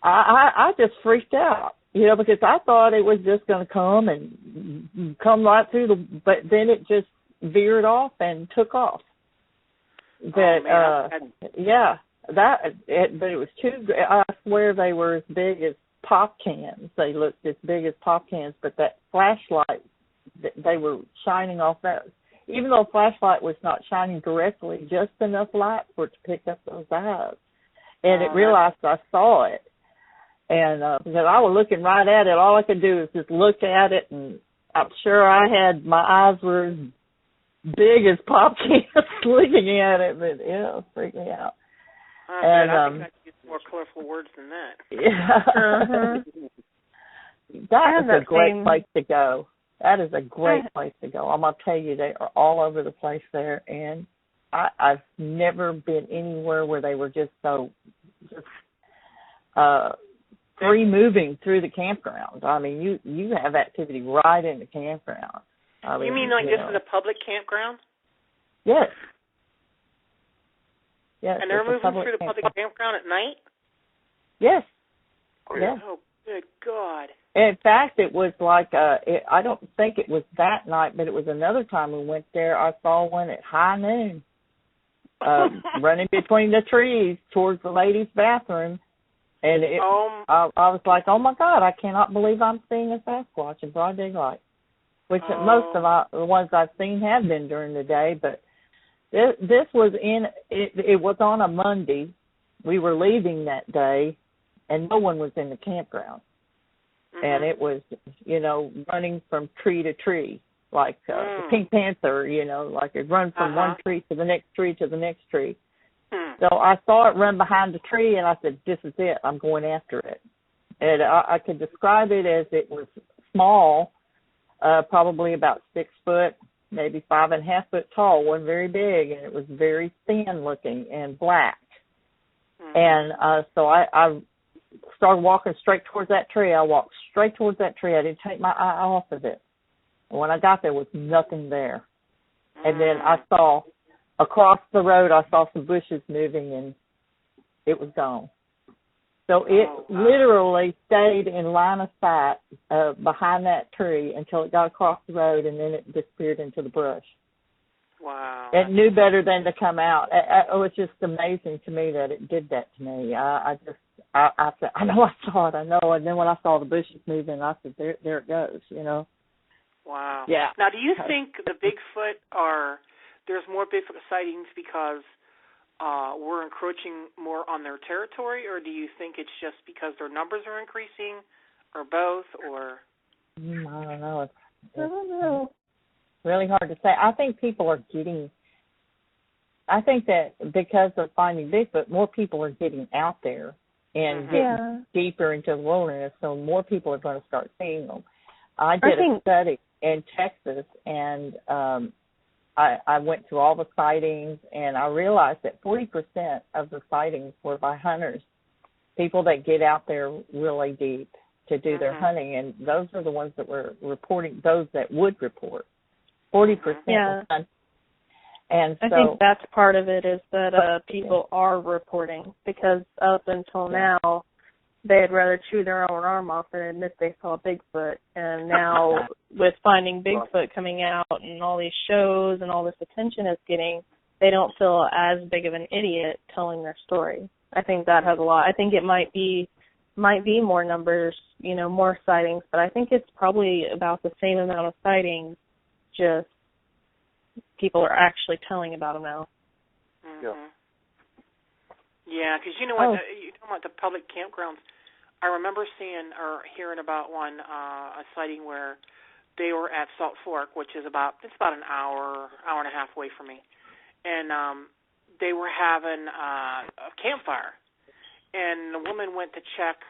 I just freaked out, because I thought it was just going to come and come right through but then it just veered off and took off. But but it was I swear they were as big as pop cans. They looked as big as pop cans, but that flashlight, they were shining off that. Even though the flashlight was not shining directly, just enough light for it to pick up those eyes. And it realized I saw it. And because I was looking right at it, all I could do was just look at it, and I'm sure my eyes were as big as pop cans looking at it, but it was freaking me out. I think I could use more colorful words than that. Yeah. That is a great place to go. That is a great place to go. I'm going to tell you, they are all over the place there, and I've never been anywhere where they were just so free moving through the campground. I mean, you have activity right in the campground. You mean like this is a public campground? Yes. Yes. And they're moving through the public campground at night? Yes. Yes. Oh, good God. In fact, it was like, I don't think it was that night, but it was another time we went there. I saw one at high noon, running between the trees towards the ladies' bathroom. And I was like, oh, my God, I cannot believe I'm seeing a Sasquatch in broad daylight. which most of the ones I've seen have been during the day, but this was it was on a Monday. We were leaving that day, and no one was in the campground. Mm-hmm. And it was, running from tree to tree, like the Pink Panther, like it run from one tree to the next tree to the next tree. So I saw it run behind the tree, and I said, this is it. I'm going after it. And I could describe it as it was small, probably about 6 foot, maybe 5.5 foot tall, wasn't very big, and it was very thin looking and black. And so I started walking straight towards that tree. I walked straight towards that tree. I didn't take my eye off of it. And when I got there was nothing there. And then I saw across the road, I saw some bushes moving, and it was gone. So it literally stayed in line of sight behind that tree until it got across the road, and then it disappeared into the brush. Wow. It knew better than to come out. It was just amazing to me that it did that to me. I said, I know I saw it, I know. And then when I saw the bushes moving, I said, there it goes, Wow. Yeah. Now, do you think the Bigfoot there's more Bigfoot sightings because we're encroaching more on their territory, or do you think it's just because their numbers are increasing, or both, or? I don't know. I don't know. Really hard to say. I think that because of finding Bigfoot, more people are getting out there and getting deeper into the wilderness, so more people are going to start seeing them. I did a study in Texas, and I went through all the sightings, and I realized that 40% of the sightings were by hunters, people that get out there really deep to do their hunting, and those are the ones that were reporting, those that would report. 40% was hunting. And so, I think that's part of it is that people are reporting, because up until now, they'd rather chew their own arm off than admit they saw Bigfoot. And now, with finding Bigfoot coming out and all these shows and all this attention it's getting, they don't feel as big of an idiot telling their story. I think that has a lot. I think it might be more numbers, more sightings, but I think it's probably about the same amount of sightings, just people are actually telling about them now. Yeah, because you know what, you talking about the public campgrounds. I remember seeing or hearing about one, a sighting where they were at Salt Fork, which is about an hour and a half away from me, and they were having a campfire, and the woman went to check.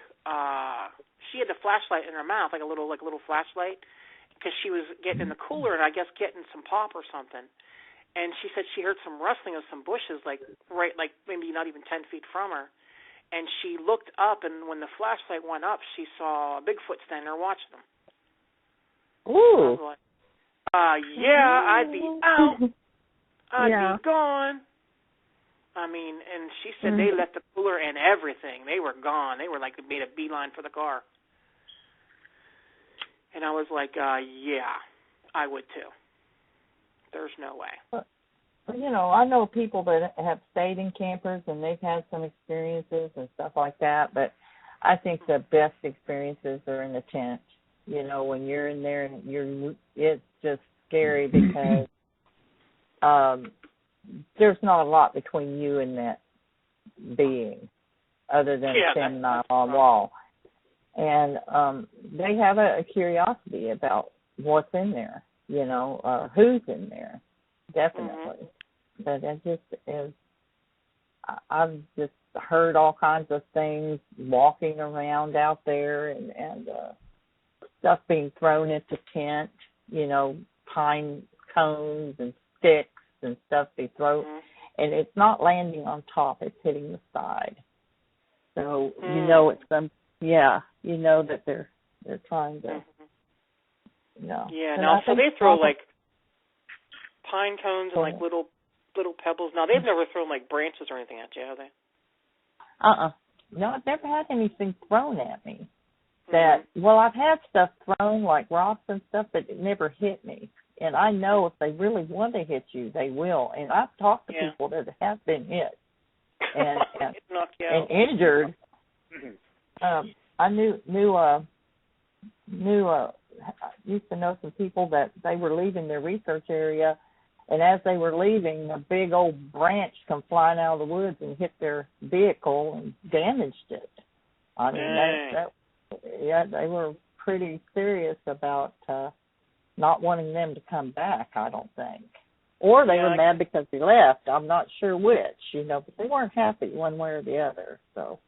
She had a flashlight in her mouth, like a little flashlight, because she was getting in the cooler and I guess getting some pop or something. And she said she heard some rustling of some bushes, like maybe not even 10 feet from her. And she looked up, and when the flashlight went up, she saw a Bigfoot standing there watching them. Ooh. I was like, I'd be out. I'd be gone. I mean, and she said they left the cooler and everything. They were gone. They were like made a beeline for the car. And I was like, I would too. There's no way. I know people that have stayed in campers and they've had some experiences and stuff like that, but I think the best experiences are in the tent. When you're in there and it's just scary because there's not a lot between you and that being other than a 10-mile wall. And they have a curiosity about what's in there, who's in there, definitely. But I've just heard all kinds of things walking around out there and stuff being thrown at the tent, pine cones and sticks and stuff they throw. And it's not landing on top, it's hitting the side. So, it's some... Yeah, that they're trying to. Yeah. Now so they throw like pine cones and like little pebbles. Now they've never thrown like branches or anything at you, have they? No, I've never had anything thrown at me. I've had stuff thrown like rocks and stuff, but it never hit me. And I know if they really want to hit you, they will. And I've talked to people that have been hit and injured. I knew used to know some people that they were leaving their research area, and as they were leaving, a big old branch come flying out of the woods and hit their vehicle and damaged it. I mean, they were pretty serious about not wanting them to come back, I don't think. Or they were mad because they left. I'm not sure which, but they weren't happy one way or the other. So.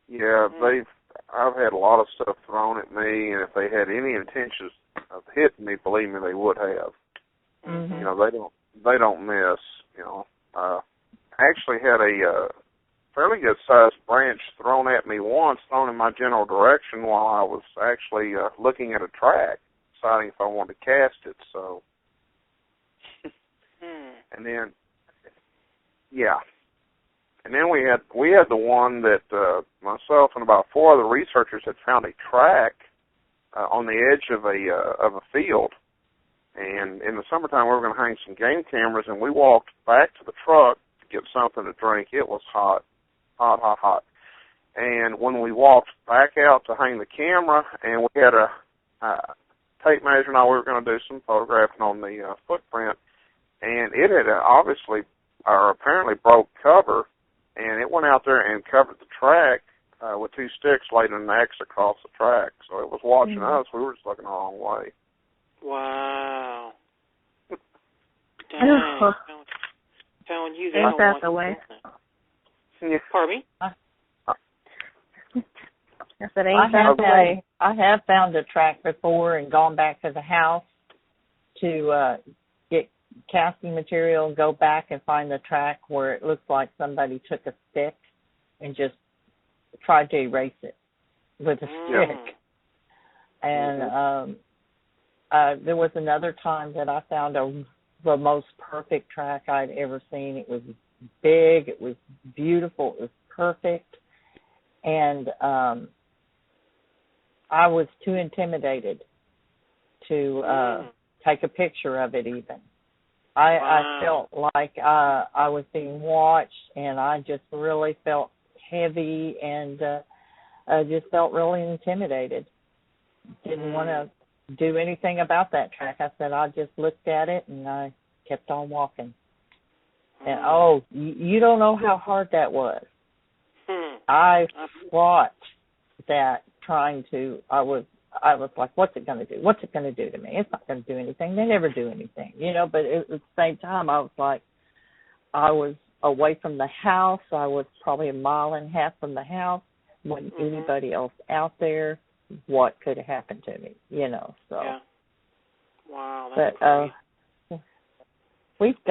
Yeah, I've had a lot of stuff thrown at me, and if they had any intentions of hitting me, believe me, they would have. Mm-hmm. They don't miss. I actually had a fairly good sized branch thrown at me once, thrown in my general direction while I was actually looking at a track, deciding if I wanted to cast it. So, and then, and then we had the one that myself and about 4 other researchers had found a track on the edge of a field. And in the summertime, we were going to hang some game cameras, and we walked back to the truck to get something to drink. It was hot. And when we walked back out to hang the camera, and we had a tape measure, and we were going to do some photographing on the footprint, and it had obviously or apparently broke cover, and it went out there and covered the track with 2 sticks laid in an X across the track. So it was watching us. We were just looking the wrong way. Wow. Dang. Telling you they don't want the way. Yeah. Pardon me? Yes, it ain't that way. I have found a track before and gone back to the house to get casting material, go back and find the track where it looks like somebody took a stick and just tried to erase it with a stick. And there was another time that I found the most perfect track I'd ever seen. It was big, it was beautiful, it was perfect, and I was too intimidated to take a picture of it even. I felt like I was being watched, and I just really felt heavy, and I just felt really intimidated. Didn't want to do anything about that track. I said I just looked at it, and I kept on walking. And, you don't know how hard that was. I fought that I was like, what's it going to do? What's it going to do to me? It's not going to do anything. They never do anything, but at the same time, I was like, I was away from the house. I was probably 1.5 miles from the house. Wasn't anybody else out there. What could have happened to me, so. Yeah. Wow, that's great. We've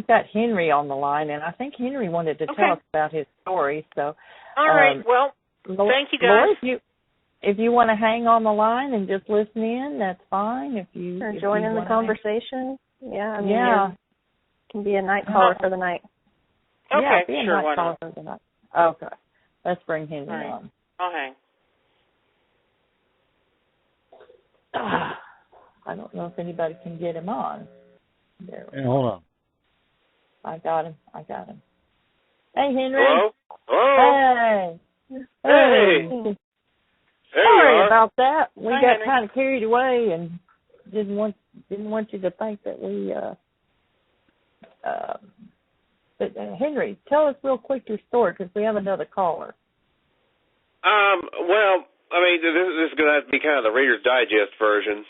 got Henry on the line, and I think Henry wanted to tell us about his story. So, all right. Well, thank you, guys. Laura, if you want to hang on the line and just listen in, that's fine. If you join in the conversation, you can be a night caller for the night. Okay, be a sure. night caller for the night. Okay, let's bring Henry on. I'll hang. I don't know if anybody can get him on. There. Hold on. I got him. Hey, Henry. Hello. Hey. Sorry about that. We got kind of carried away and didn't want you to think that we. But Henry, tell us real quick your story because we have another caller. Well, I mean, this is going to have to be kind of the Reader's Digest version.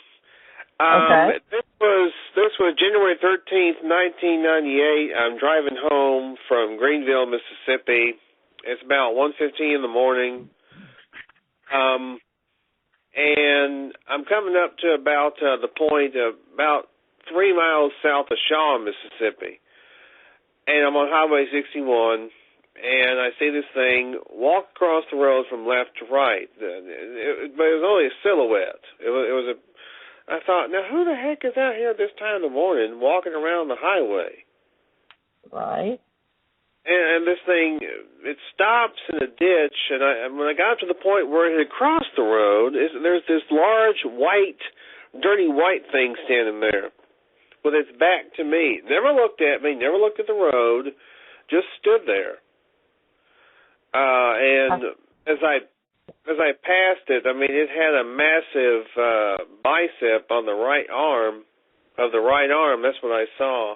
This was January 13th, 1998. I'm driving home from Greenville, Mississippi. It's about 1:15 in the morning. And I'm coming up to about the point of about 3 miles south of Shaw, Mississippi. And I'm on Highway 61. And I see this thing walk across the road from left to right. But it was only a silhouette. I thought, now who the heck is out here at this time of the morning walking around the highway? Right. And this thing, it stops in a ditch, and when I got to the point where it had crossed the road, there's this large dirty white thing standing there with its back to me. Never looked at me, never looked at the road, just stood there. And as I as I passed it, I mean, it had a massive bicep on the right arm. Of the right arm, that's what I saw.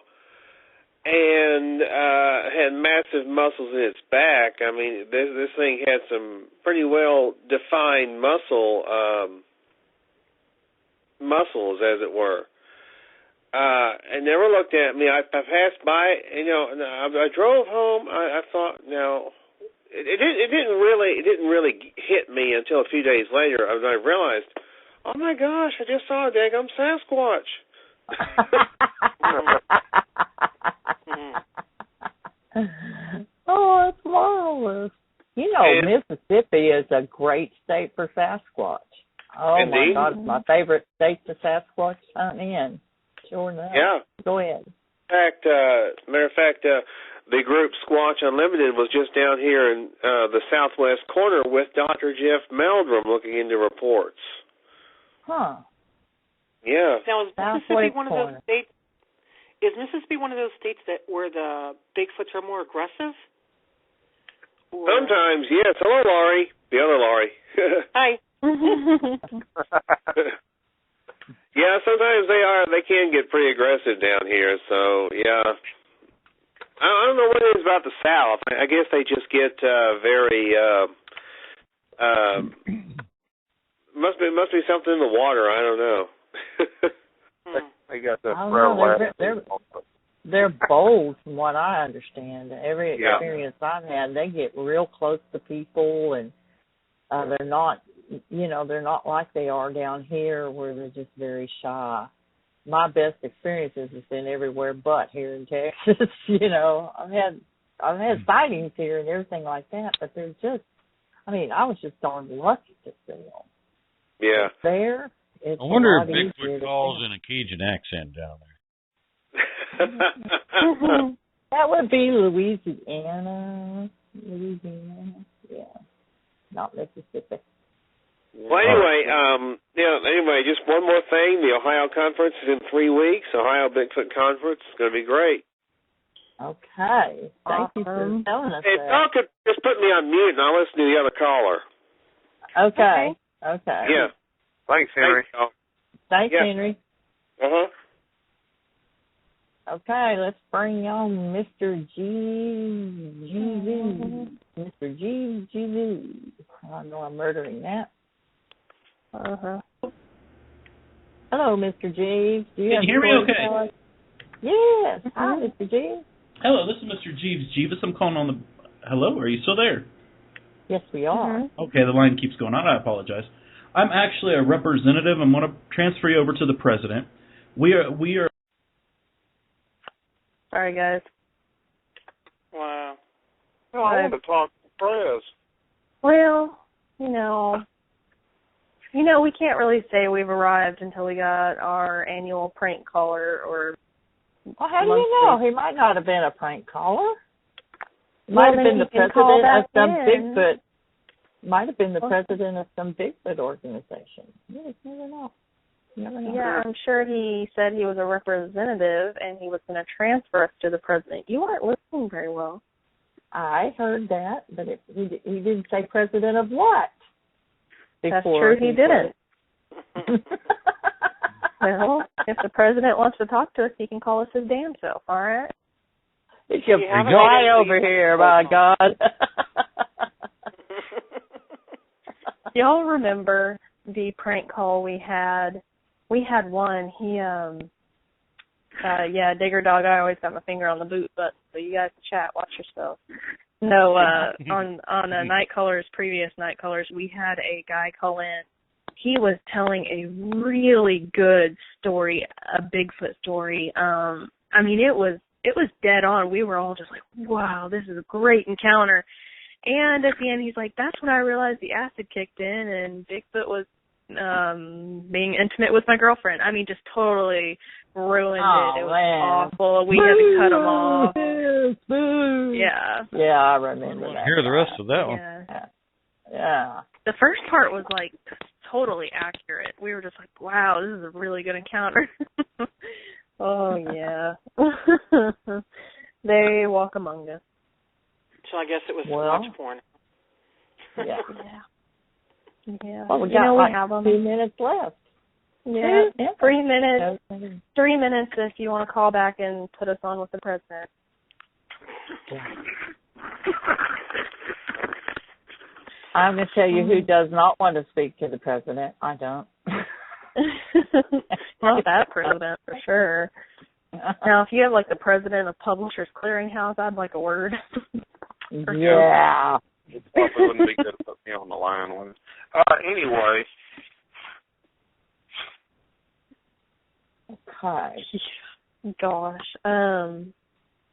And had massive muscles in its back. I mean, this thing had some pretty well defined muscles, as it were. It never looked at me. I passed by, you know, and I drove home. I thought, now, it didn't really hit me until a few days later. I realized, oh my gosh, I just saw a daggum Sasquatch. Oh, it's marvelous. You know, Mississippi is a great state for Sasquatch. Oh, indeed. My God, it's my favorite state to Sasquatch hunt in. Sure enough. Yeah. Go ahead. Matter of fact, the group Squatch Unlimited was just down here in the southwest corner with Dr. Jeff Meldrum looking into reports. Huh. Yeah. Now, is Mississippi Southwest one of corner. those states? Is Mississippi one of those states where the Bigfoots are more aggressive? Or... Sometimes, yes. Hello, Laurie. The other Laurie. Hi. Yeah, sometimes they can get pretty aggressive down here, so yeah. I don't know what it is about the South. I guess they just get very must be something in the water, I don't know. They got that I don't prayer know, they're bold from what I understand. Every Yeah. experience I've had, they get real close to people, and they're not, you know, they're not like they are down here where they're just very shy. My best experiences has been everywhere but here in Texas. You know, I've had sightings here and everything like that, but they're just, I mean, I was just darn lucky to see them. Yeah. But there, it's I wonder a if lot easier Bigfoot to calls see. in a Cajun accent down there. That would be Louisiana. Yeah, not Mississippi. Well, anyway, just one more thing. The Ohio Conference is in 3 weeks. Ohio Bigfoot Conference is going to be great. Okay. Thank you for telling us Hey, that. y'all could just put me on mute and I'll listen to the other caller. Okay. Yeah. Thanks, Henry. Thanks, Yeah. Henry. Uh-huh. Okay, let's bring on Mr. G. Mr. G. I know I'm murdering that. Hello, Mr. Jeeves. Do you Can you hear me okay? Yes. Hi, Mr. Jeeves. Hello, this is Mr. Jeeves. I'm calling on the... Hello, are you still there? Yes, we are. Okay, the line keeps going on. I apologize. I'm actually a representative. I'm going to transfer you over to the president. We are... Sorry, guys. Wow. Well, I want to talk to the press. Well, we can't really say we've arrived until we got our annual prank caller or. Well, how do you know? He might not have been a prank caller. Well, Might have been the president of some in. Bigfoot. Might have been the president of some Bigfoot organization. You just never know. You never know. Yeah, I'm sure he said he was a representative and he was going to transfer us to the president. You weren't listening very well. I heard that, but he didn't say president of what. That's true, he didn't. Well, if the president wants to talk to us, he can call us his damn self, all right? He can fly over here, by God. Y'all remember the prank call we had? We had one. He, Digger Dog, I always got my finger on the boot button, so you guys chat, watch yourself. No, on previous Night Callers, we had a guy call in. He was telling a really good story, a Bigfoot story. I mean, it was dead on. We were all just like, wow, this is a great encounter. And at the end, he's like, that's when I realized the acid kicked in and Bigfoot was being intimate with my girlfriend. I mean, just totally ruined it. It was awful. We had to cut him off. Boo. Yeah, I remember that. Hear the rest of that one. Yeah. The first part was like totally accurate. We were just like, wow, this is a really good encounter. Oh, yeah. They walk among us. So I guess it was well, much porn. Yeah. Yeah. Well, we you got know, like we have them. 2 minutes left. Yeah, Yeah. 3 minutes. Okay. 3 minutes if you want to call back and put us on with the president. I'm going to tell you who does not want to speak to the president. I don't. Not that president, for sure. Now, if you have, like, the president of Publishers Clearinghouse, I'd like a word. Yeah. It probably wouldn't be good to put me on the line with. Anyway. Okay. Gosh.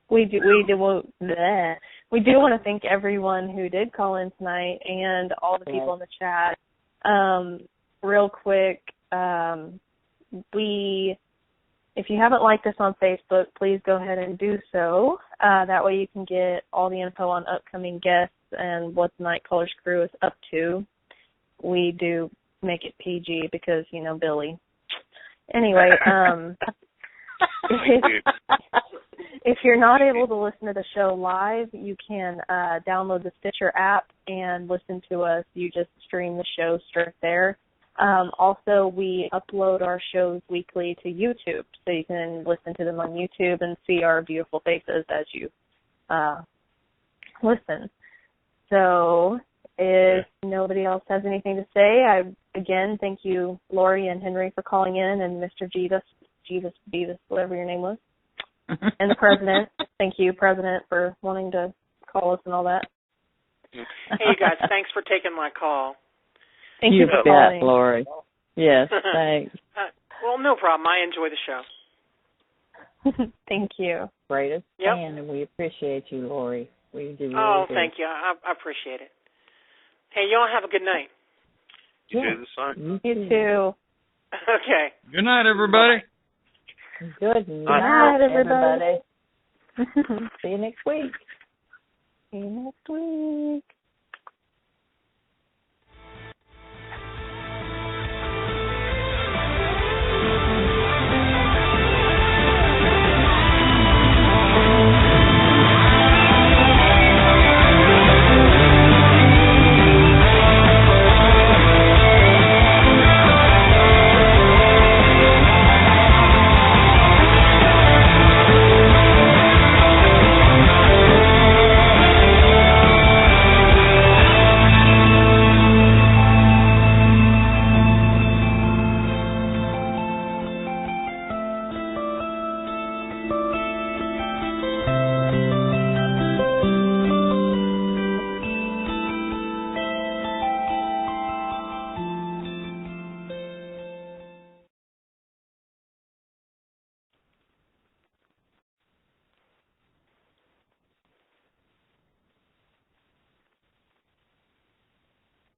We do want to thank everyone who did call in tonight and all the people in the chat. Real quick, if you haven't liked us on Facebook, please go ahead and do so. That way you can get all the info on upcoming guests and what the Night Callers crew is up to. We do make it PG because, you know, Billy. Anyway, if you're not able to listen to the show live, you can download the Stitcher app and listen to us. You just stream the show straight there. Also, we upload our shows weekly to YouTube, so you can listen to them on YouTube and see our beautiful faces as you listen. So if nobody else has anything to say, I, again, thank you, Lori and Henry, for calling in, and Mr. Beavis, whatever your name was, and the President. Thank you, President, for wanting to call us and all that. Hey, you guys, thanks for taking my call. Thank you for calling. Lori. Yes, thanks. Well, no problem. I enjoy the show. Thank you. Greatest fan, and we appreciate you, Lori. We do. Oh, thank you. I appreciate it. Hey, y'all have a good night. You do the same. You too. Okay. Good night, everybody. Good night, everybody. See you next week. See you next week.